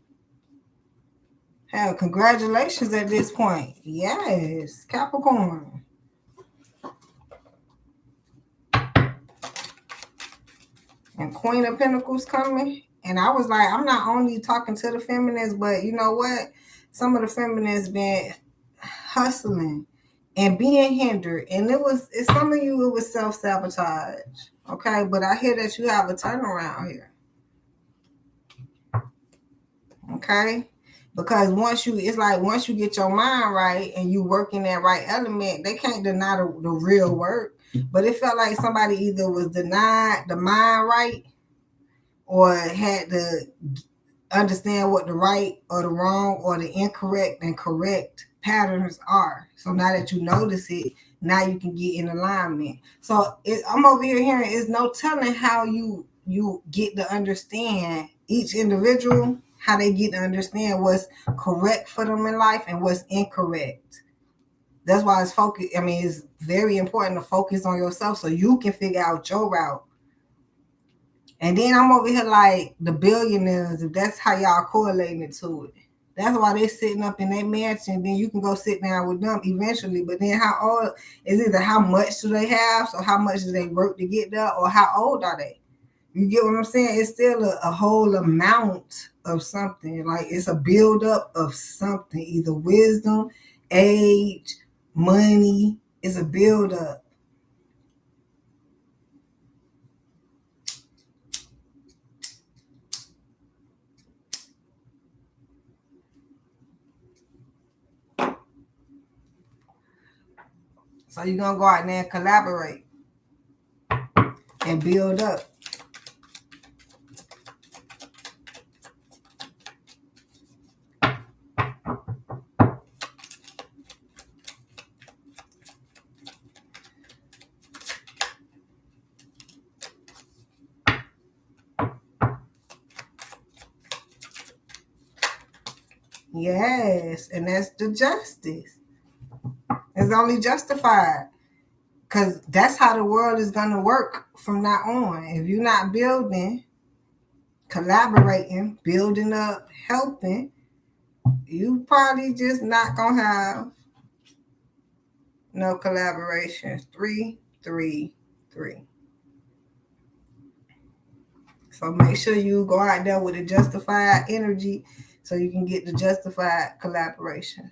A: Hell, congratulations at this point. Yes, Capricorn. And Queen of Pentacles coming. And I was like, I'm not only talking to the feminists, but you know what? Some of the feminists been hustling and being hindered. And it's some of you, it was self-sabotage. Okay, but I hear that you have a turnaround here. Okay? Because once you get your mind right and you work in that right element, they can't deny the real work. But it felt like somebody either was denied the mind right or had to understand what the right or the wrong or the incorrect and correct patterns are. So now that you notice it, now you can get in alignment. So I'm over here hearing it's no telling how you get to understand each individual, how they get to understand what's correct for them in life and what's incorrect. That's why it's very important to focus on yourself so you can figure out your route. And then I'm over here like the billionaires, if that's how y'all correlating it to it. That's why they're sitting up in their mansion. Then you can go sit down with them eventually. But then how old is either how much do they have? So how much do they work to get there? Or how old are they? You get what I'm saying? It's still a whole amount of something. Like it's a buildup of something. Either wisdom, age, money. It's a buildup. So you're going to go out there and collaborate and build up. Yes, and that's the justice. It's only justified because that's how the world is going to work from now on. If you're not building, collaborating, building up, helping, you probably just not going to have no collaboration. 3, 3, 3. So make sure you go out there with a justified energy so you can get the justified collaborations.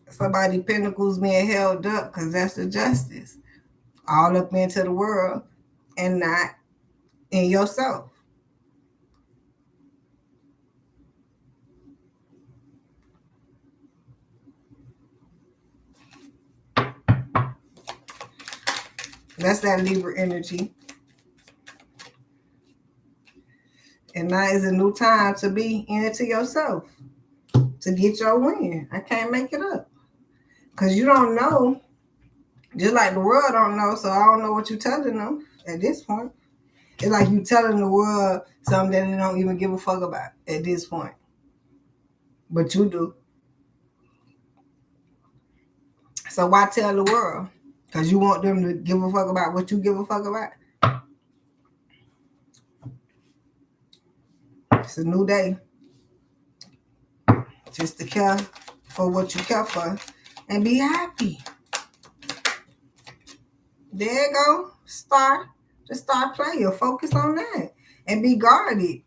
A: Somebody pentacles being held up because that's the justice. All up into the world and not in yourself. That's that Libra energy. And now is a new time to be into yourself, to get your win. I can't make it up. Because you don't know, just like the world don't know, so I don't know what you're telling them at this point. It's like you telling the world something that they don't even give a fuck about at this point. But you do. So why tell the world? Because you want them to give a fuck about what you give a fuck about. It's a new day. Just to care for what you care for and be happy. There you go. Star. Just star player. Focus on that and be guarded.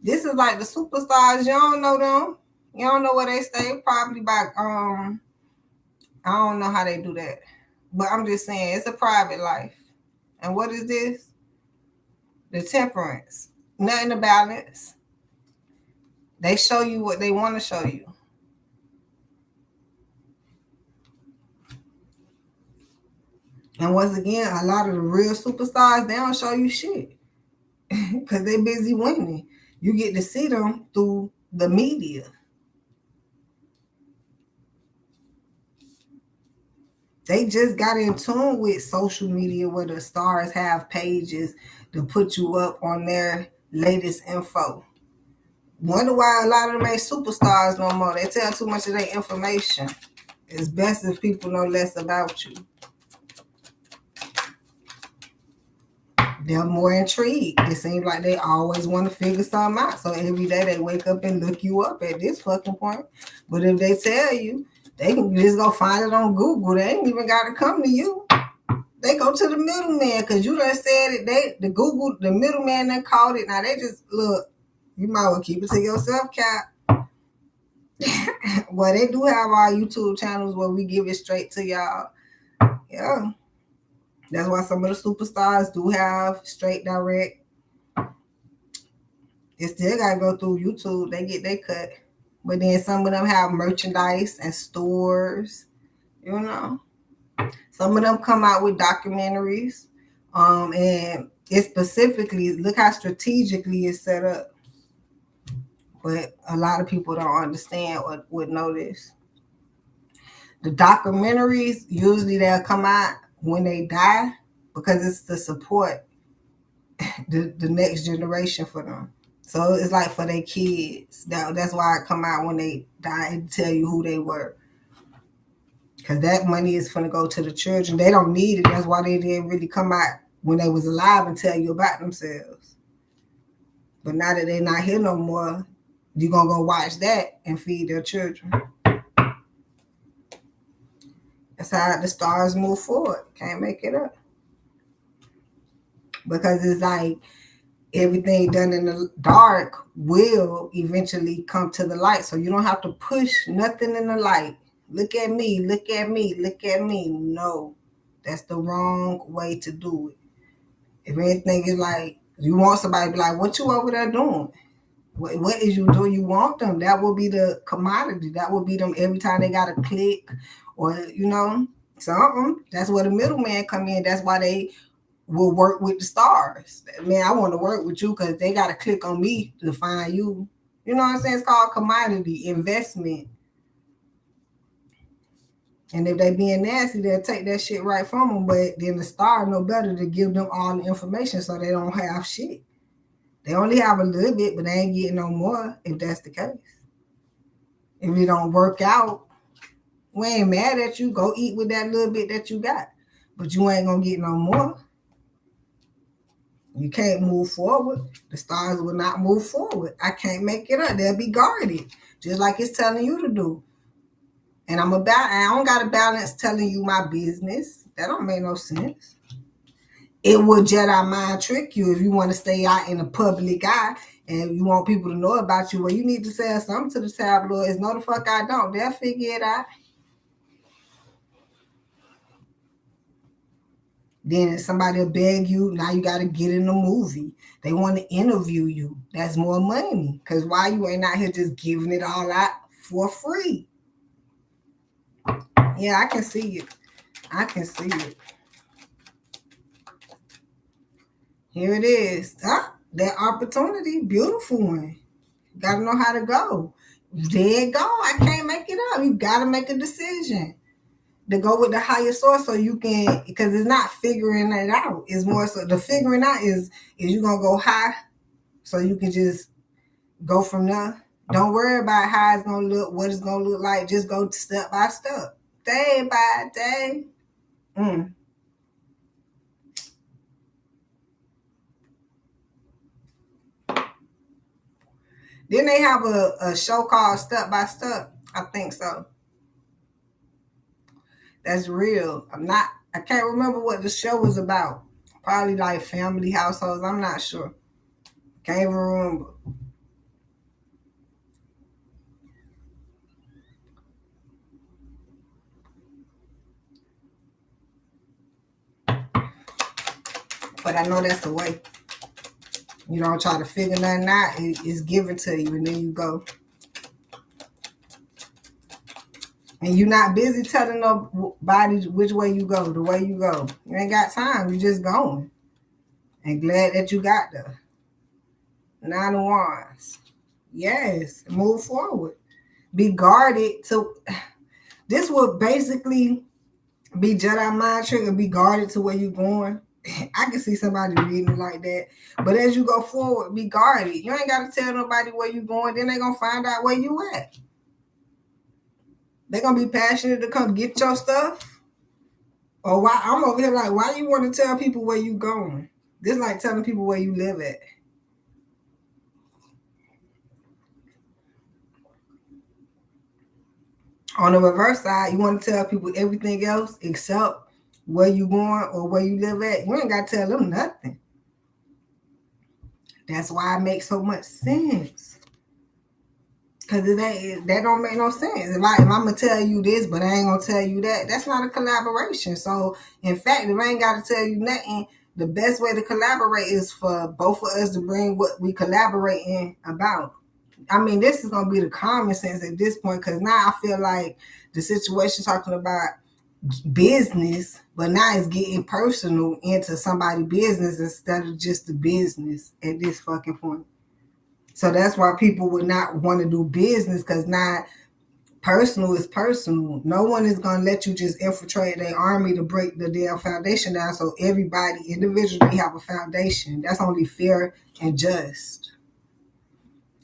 A: This is like the superstars. You don't know them. You don't know where they stay. Probably by I don't know how they do that. But I'm just saying it's a private life. And what is this? The temperance. Nothing to balance. They show you what they want to show you. And once again, a lot of the real superstars, they don't show you shit. Because they busy winning. You get to see them through the media. They just got in tune with social media where the stars have pages to put you up on their latest info. Wonder why a lot of them ain't superstars no more. They tell too much of their information. It's best if people know less about you. They're more intrigued. It seems like they always want to figure something out. So every day they wake up and look you up at this fucking point. But if they tell you, they can just go find it on Google. They ain't even got to come to you. They go to the middleman because you done said it. The middleman that called it. Now they just look. You might well keep it to yourself, Cap. Well, they do have our YouTube channels where we give it straight to y'all. Yeah. That's why some of the superstars do have straight direct. It still gotta go through YouTube. They get their cut. But then some of them have merchandise and stores. You know. Some of them come out with documentaries. And it specifically, look how strategically it's set up. But a lot of people don't understand or would know this. The documentaries, usually they'll come out when they die because it's to support the next generation for them. So it's like for their kids. That's why it come out when they die and tell you who they were. Because that money is going to go to the children. They don't need it. That's why they didn't really come out when they was alive and tell you about themselves. But now that they're not here no more, you're going to go watch that and feed their children. That's how the stars move forward. Can't make it up. Because it's like everything done in the dark will eventually come to the light. So you don't have to push nothing in the light. Look at me, look at me, look at me. No, that's the wrong way to do it. If anything is like, you want somebody to be like, what you over there doing? What is you doing? You want them. That will be the commodity. That will be them every time they got to click or, something. That's where the middleman come in. That's why they will work with the stars. Man, I want to work with you because they got to click on me to find you. You know what I'm saying? It's called commodity investment. And if they being nasty, they'll take that shit right from them. But then the star know better to give them all the information so they don't have shit. They only have a little bit, but they ain't getting no more if that's the case. If it don't work out, we ain't mad at you. Go eat with that little bit that you got. But you ain't going to get no more. You can't move forward. The stars will not move forward. I can't make it up. They'll be guarded, just like it's telling you to do. And I don't got to balance telling you my business. That don't make no sense. It will Jedi mind trick you if you want to stay out in the public eye and you want people to know about you. Well, you need to say something to the tabloids. No, the fuck I don't. They'll figure it out. Then somebody will beg you. Now you got to get in the movie. They want to interview you. That's more money. Because why you ain't out here just giving it all out for free? Yeah, I can see it. I can see it. Here it is. That opportunity. Beautiful one. Got to know how to go. There you go. I can't make it up. You got to make a decision to go with the higher source so you can, because it's not figuring it out. It's more so the figuring out is you going to go high so you can just go from there. Don't worry about how it's going to look, what it's going to look like. Just go step by step, day by day. Didn't they have a show called Step by Step? I think so. That's real. I can't remember what the show was about. Probably like family households. I'm not sure. Can't even remember. But I know that's the way. You don't try to figure nothing out. It's given to you, and then you go. And you're not busy telling nobody which way you go, the way you go. You ain't got time. You just going. And glad that you got there. 9 of Wands. Yes. Move forward. Be guarded to... This would basically be Jedi mind trick and be guarded to where you're going. I can see somebody reading it like that. But as you go forward, be guarded. You ain't got to tell nobody where you're going. Then they're going to find out where you at. They're going to be passionate to come get your stuff. Or why I'm over here like, why you want to tell people where you going? This like telling people where you live at. On the reverse side, you want to tell people everything else except where you going or where you live at. You ain't got to tell them nothing. That's why it makes so much sense. Because that don't make no sense. If I'm going to tell you this, but I ain't going to tell you that, that's not a collaboration. So, in fact, if I ain't got to tell you nothing, the best way to collaborate is for both of us to bring what we collaborating about. I mean, this is going to be the common sense at this point, because now I feel like the situation talking about business, but now it's getting personal into somebody's business instead of just the business at this fucking point. So that's why people would not want to do business, because now personal is personal. No one is going to let you just infiltrate their army to break the damn foundation down. So everybody individually have a foundation. That's only fair and just.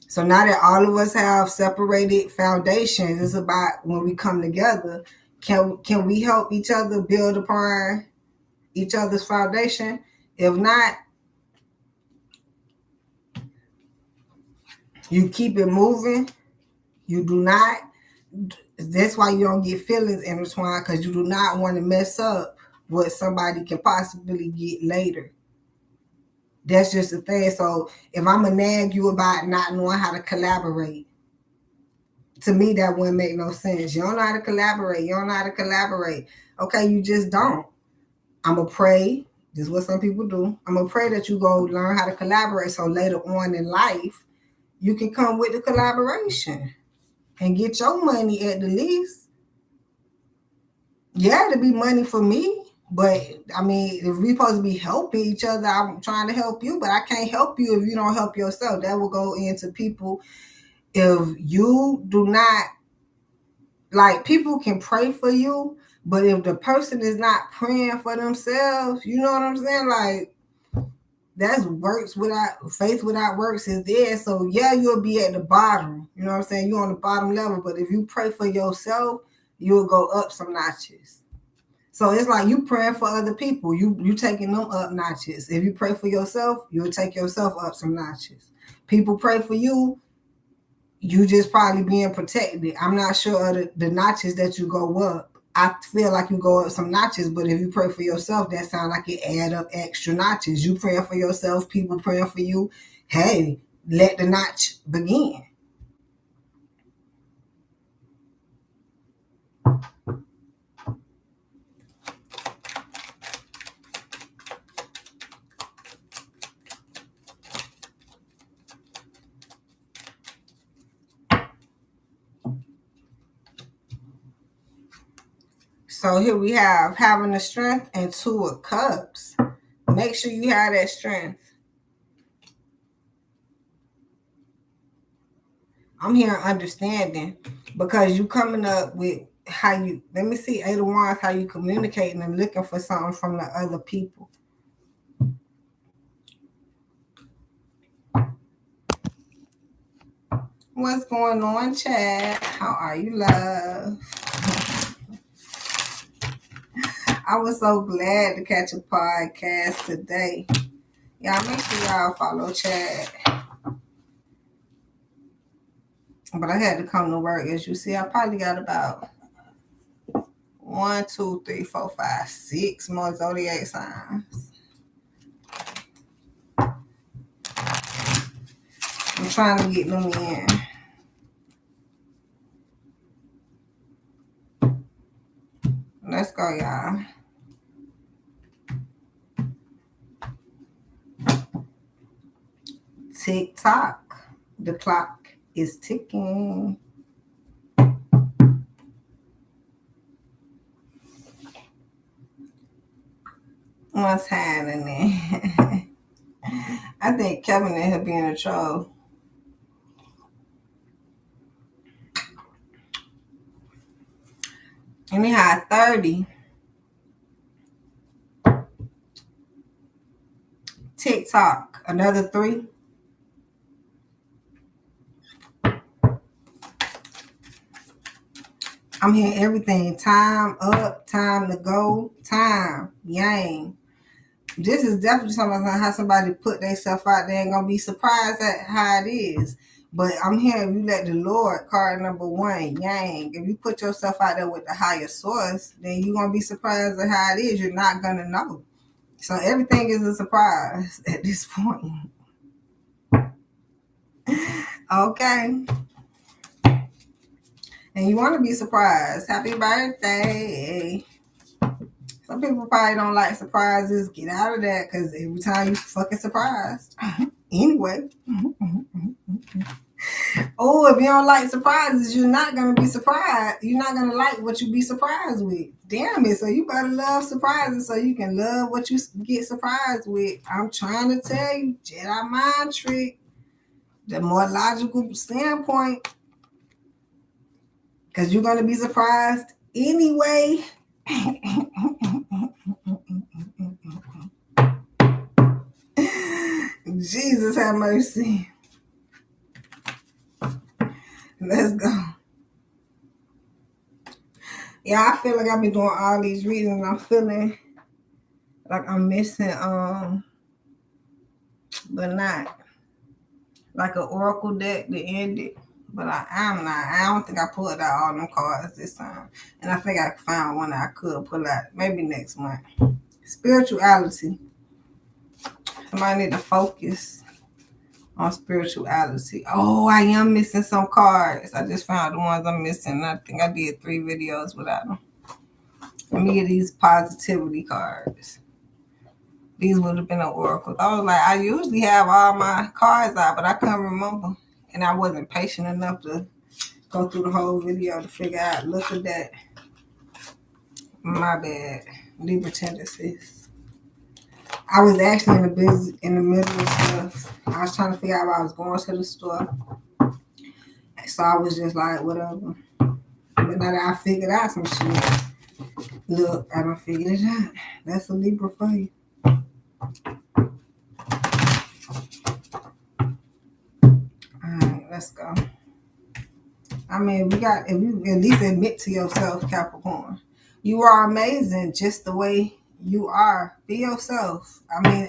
A: So now that all of us have separated foundations, it's about when we come together, can we help each other build upon each other's foundation? If not, you keep it moving. You do not. That's why you don't get feelings intertwined, because you do not want to mess up what somebody can possibly get later. That's just the thing. So if I'm going to nag you about not knowing how to collaborate, to me, that wouldn't make no sense. You don't know how to collaborate. You don't know how to collaborate. Okay, you just don't. I'm going to pray. This is what some people do. I'm going to pray that you go learn how to collaborate, so later on in life, you can come with the collaboration and get your money at the least. Yeah, it'll be money for me. But, I mean, if we're supposed to be helping each other, I'm trying to help you, but I can't help you if you don't help yourself. That will go into people. If you do not, like, people can pray for you, but if the person is not praying for themselves, you know what I'm saying? Like, that's works without, faith without works is there. So, yeah, you'll be at the bottom. You know what I'm saying? You're on the bottom level. But if you pray for yourself, you'll go up some notches. So it's like you praying for other people. You taking them up notches. If you pray for yourself, you'll take yourself up some notches. People pray for you, you just probably being protected. I'm not sure of the notches that you go up. I feel like you go up some notches, but if you pray for yourself, that sounds like it add up extra notches. You praying for yourself, people praying for you. Hey, let the notch begin. So here we have having the strength and 2 of Cups. Make sure you have that strength. I'm here understanding, because you coming up with how you, let me see, 8 of Wands, how you communicating and looking for something from the other people. What's going on, chat? How are you, love? I was so glad to catch a podcast today. Y'all make sure y'all follow chat. But I had to come to work. As you see, I probably got about 1, 2, 3, 4, 5, 6 more zodiac signs. trying to get them in. Let's go, y'all. Tick tock. The clock is ticking. What's happening? I think Kevin and him being a troll. And he had 30. TikTok, another 3. I'm hearing everything. Time up, time to go, time, yang. This is definitely something about how somebody put themselves out there and gonna be surprised at how it is. But I'm hearing if you let the Lord, card number 1, yang. If you put yourself out there with the higher source, then you're gonna be surprised at how it is. You're not gonna know. So everything is a surprise at this point. Okay. And you want to be surprised. Happy birthday. Some people probably don't like surprises. Get out of that, because every time you fucking surprised. Anyway. Oh, if you don't like surprises, you're not going to be surprised. You're not going to like what you be surprised with. Damn it. So you better love surprises so you can love what you get surprised with. I'm trying to tell you, Jedi mind trick. The more logical standpoint. Because you're going to be surprised anyway. Jesus have mercy. Let's go. Yeah, I feel like I've been doing all these readings. I'm feeling like I'm missing, but not like an oracle deck to end it. But I'm not. I don't think I pulled out all them cards this time. And I think I found one that I could pull out maybe next month. Spirituality. Somebody need to focus on spirituality. Oh, I am missing some cards. I just found the ones I'm missing. I think I did 3 videos without them. Let me get these positivity cards. These would have been an oracle. I was like, I usually have all my cards out, but I couldn't remember. And I wasn't patient enough to go through the whole video to figure out, look at that. My bad. Libra tendencies. I was actually in the middle of stuff. I was trying to figure out why I was going to the store. So I was just like, whatever. But now that I figured out some shit, look, I done figured it out. That's a Libra for you. Alright, let's go. I mean, if you at least admit to yourself, Capricorn, you are amazing just the way you are. Be yourself. I mean,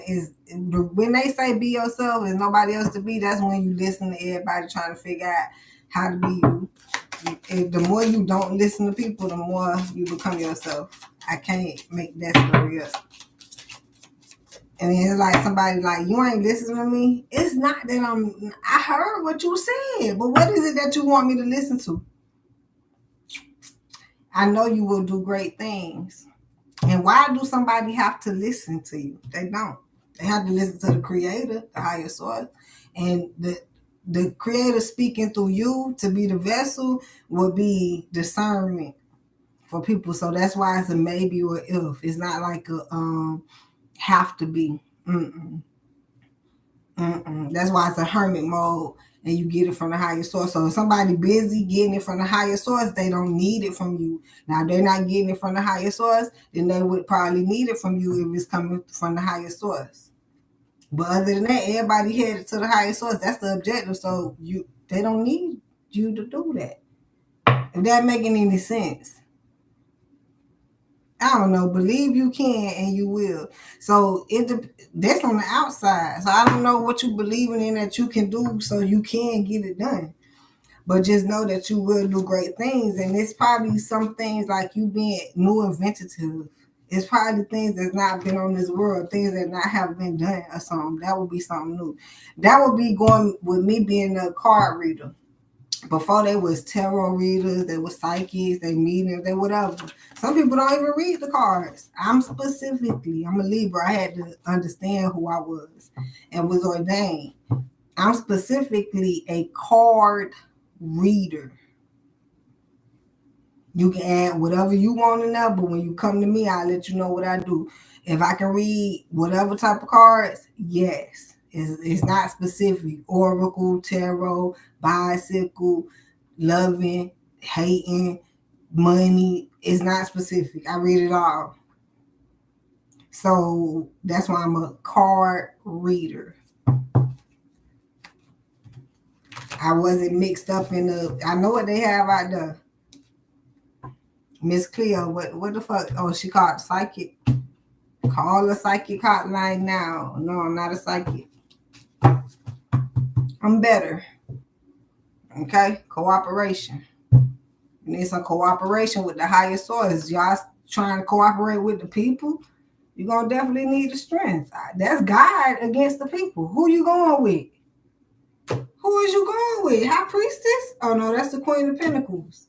A: when they say be yourself, there's nobody else to be. That's when you listen to everybody trying to figure out how to be you. If the more you don't listen to people, the more you become yourself. I can't make that story up. And it's like somebody like, you ain't listening to me. It's not that I heard what you said, but what is it that you want me to listen to? I know you will do great things. And why do somebody have to listen to you? They don't. They have to listen to the creator, the higher source. And the creator speaking through you to be the vessel will be discernment for people. So that's why it's a maybe or if. It's not like a have to be. That's why it's a hermit mode and you get it from the higher source. So if somebody busy getting it from the higher source, they don't need it from you. Now, if they're not getting it from the higher source, then they would probably need it from you if it's coming from the higher source. But other than that, everybody headed to the higher source. That's the objective. So they don't need you to do that. If that making any sense. I don't know. Believe you can and you will. So that's on the outside. So I don't know what you believing in that you can do so you can get it done. But just know that you will do great things. And it's probably some things like you being new inventive. It's probably things that's not been on this world, things that not have been done or something. That would be something new. That would be going with me being a card reader. Before they was tarot readers, they was psychics, they mediums, they whatever. Some people don't even read the cards. I'm a Libra. I had to understand who I was and was ordained. I'm specifically a card reader. You can add whatever you want in there, but when you come to me, I'll let you know what I do. If I can read whatever type of cards, yes. It's not specific. Oracle, tarot, bicycle, loving, hating, money. It's not specific. I read it all. So that's why I'm a card reader. I wasn't mixed up in I know what they have out there. Miss Cleo, what the fuck? Oh, she called psychic. Call a psychic hotline now. No, I'm not a psychic. I'm better. Okay? Cooperation. You need some cooperation with the higher source. Y'all trying to cooperate with the people, you're going to definitely need the strength. That's God against the people. Who you going with? Who is you going with? High Priestess? Oh, no, that's the Queen of Pentacles.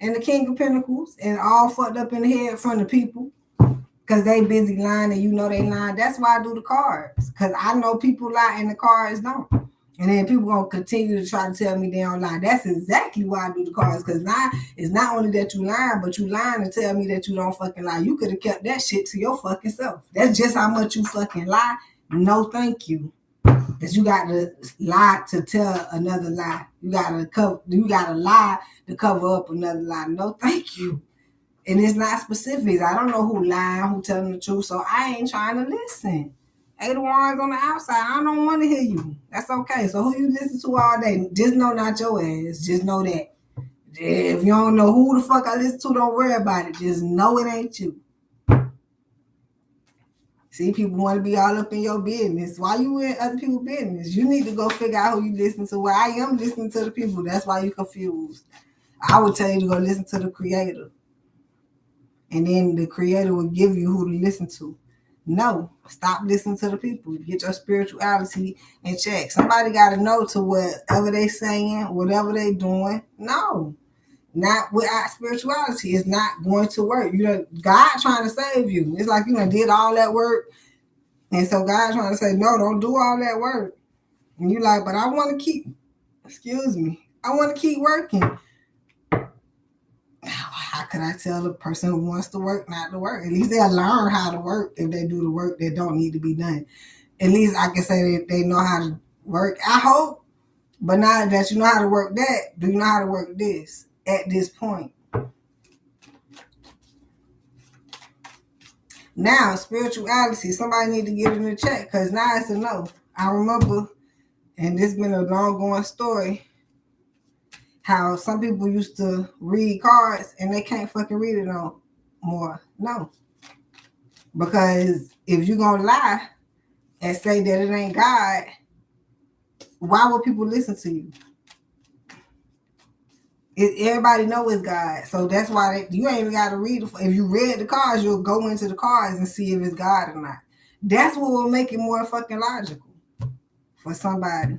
A: And the King of Pentacles. And all fucked up in the head from the people. Because they busy lying and you know they lying. That's why I do the cards. Because I know people lie and the cards don't. And then people going to continue to try to tell me they don't lie. That's exactly why I do the cards. Because lie is not only that you lying, but you lying to tell me that you don't fucking lie. You could have kept that shit to your fucking self. That's just how much you fucking lie. No, thank you. Because you got to lie to tell another lie. You got to lie to cover up another lie. No, thank you. And it's not specifics. I don't know who lying, who telling the truth, so I ain't trying to listen. Eight of Wands on the outside, I don't want to hear you. That's okay. So who you listen to all day? Just know not your ass. Just know that. If you don't know who the fuck I listen to, don't worry about it. Just know it ain't you. See, people want to be all up in your business. Why you in other people's business? You need to go figure out who you listen to. Well, I am listening to the people. That's why you're confused. I would tell you to go listen to the Creator. And then the Creator will give you who to listen to. No, stop listening to the people. Get your spirituality in check. Somebody got to know to whatever they saying, whatever they doing. No, not without spirituality. It's not going to work. God trying to save you. It's like you did all that work. And so God trying to say, no, don't do all that work. And you like, but I want to keep, I want to keep working. How could I tell a person who wants to work not to work? At least they'll learn how to work if they do the work that don't need to be done. At least I can say that they know how to work. I hope. But now that you know how to work that, do you know how to work this at this point? Now, spirituality, somebody need to get it in the check because now it's a no. I remember, and this been a long going story, how some people used to read cards and they can't fucking read it no more. No. Because if you're going to lie and say that it ain't God, why would people listen to you? Everybody know it's God. So that's why you ain't even got to read it. If you read the cards, you'll go into the cards and see if it's God or not. That's what will make it more fucking logical for somebody.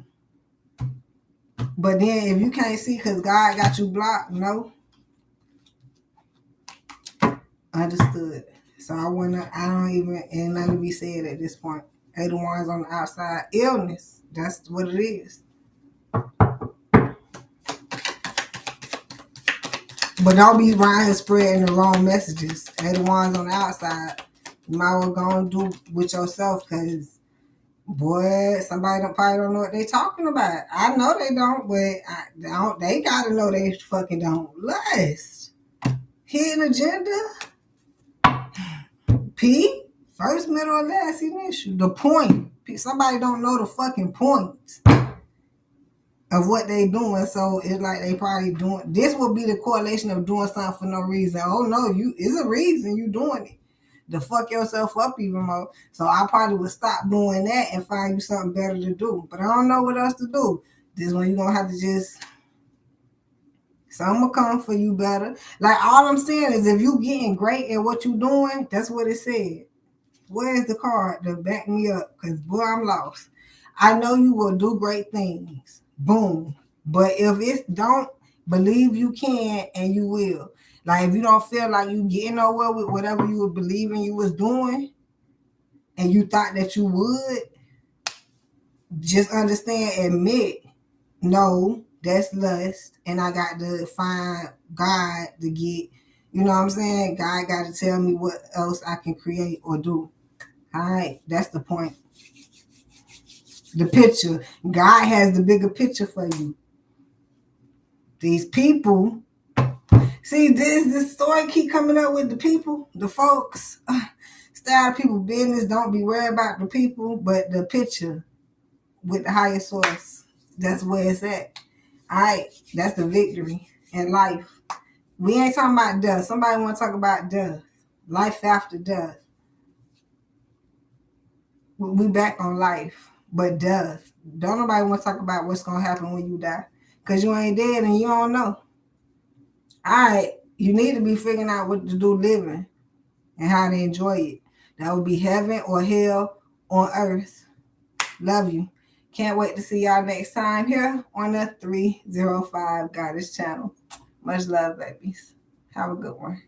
A: But then if you can't see because God got you blocked, no. Understood. So ain't nothing to be said at this point. Eight of Wands on the outside. Illness. That's what it is. But don't be around here spreading the wrong messages. Eight of Wands on the outside. You might well go and do with yourself because, boy, somebody probably don't know what they talking about. I know they don't, but they got to know they fucking don't. Lust. Hidden agenda. P, first, middle, or last initial. The point. Somebody don't know the fucking point of what they doing, so it's like they probably doing. This will be the correlation of doing something for no reason. Oh no, it's a reason you doing it. To fuck yourself up even more. So I probably would stop doing that and find you something better to do. But I don't know what else to do. This one you're gonna have to just Some will come for you better. Like, all I'm saying is if you getting great at what you doing, that's what it said. Where's the card to back me up? Because, boy, I'm lost. I know you will do great things. Boom. But if it don't, believe you can and you will. Like, if you don't feel like you getting nowhere with whatever you were believing you was doing and you thought that you would, just understand, admit, no, that's lust. And I got to find God to get, you know what I'm saying? God got to tell me what else I can create or do. All right, that's the point. The picture. God has the bigger picture for you. These people, see, this story keep coming up with the people, the folks. Stay out of people's business. Don't be worried about the people, but the picture with the higher source. That's where it's at. All right, that's the victory in life. We ain't talking about death. Somebody want to talk about death. Life after death. We back on life, but death. Don't nobody want to talk about what's going to happen when you die. Because you ain't dead and you don't know. All right, you need to be figuring out what to do living and how to enjoy it. That would be heaven or hell on earth. Love you. Can't wait to see y'all next time here on the 305 Goddess channel. Much love, babies. Have a good one.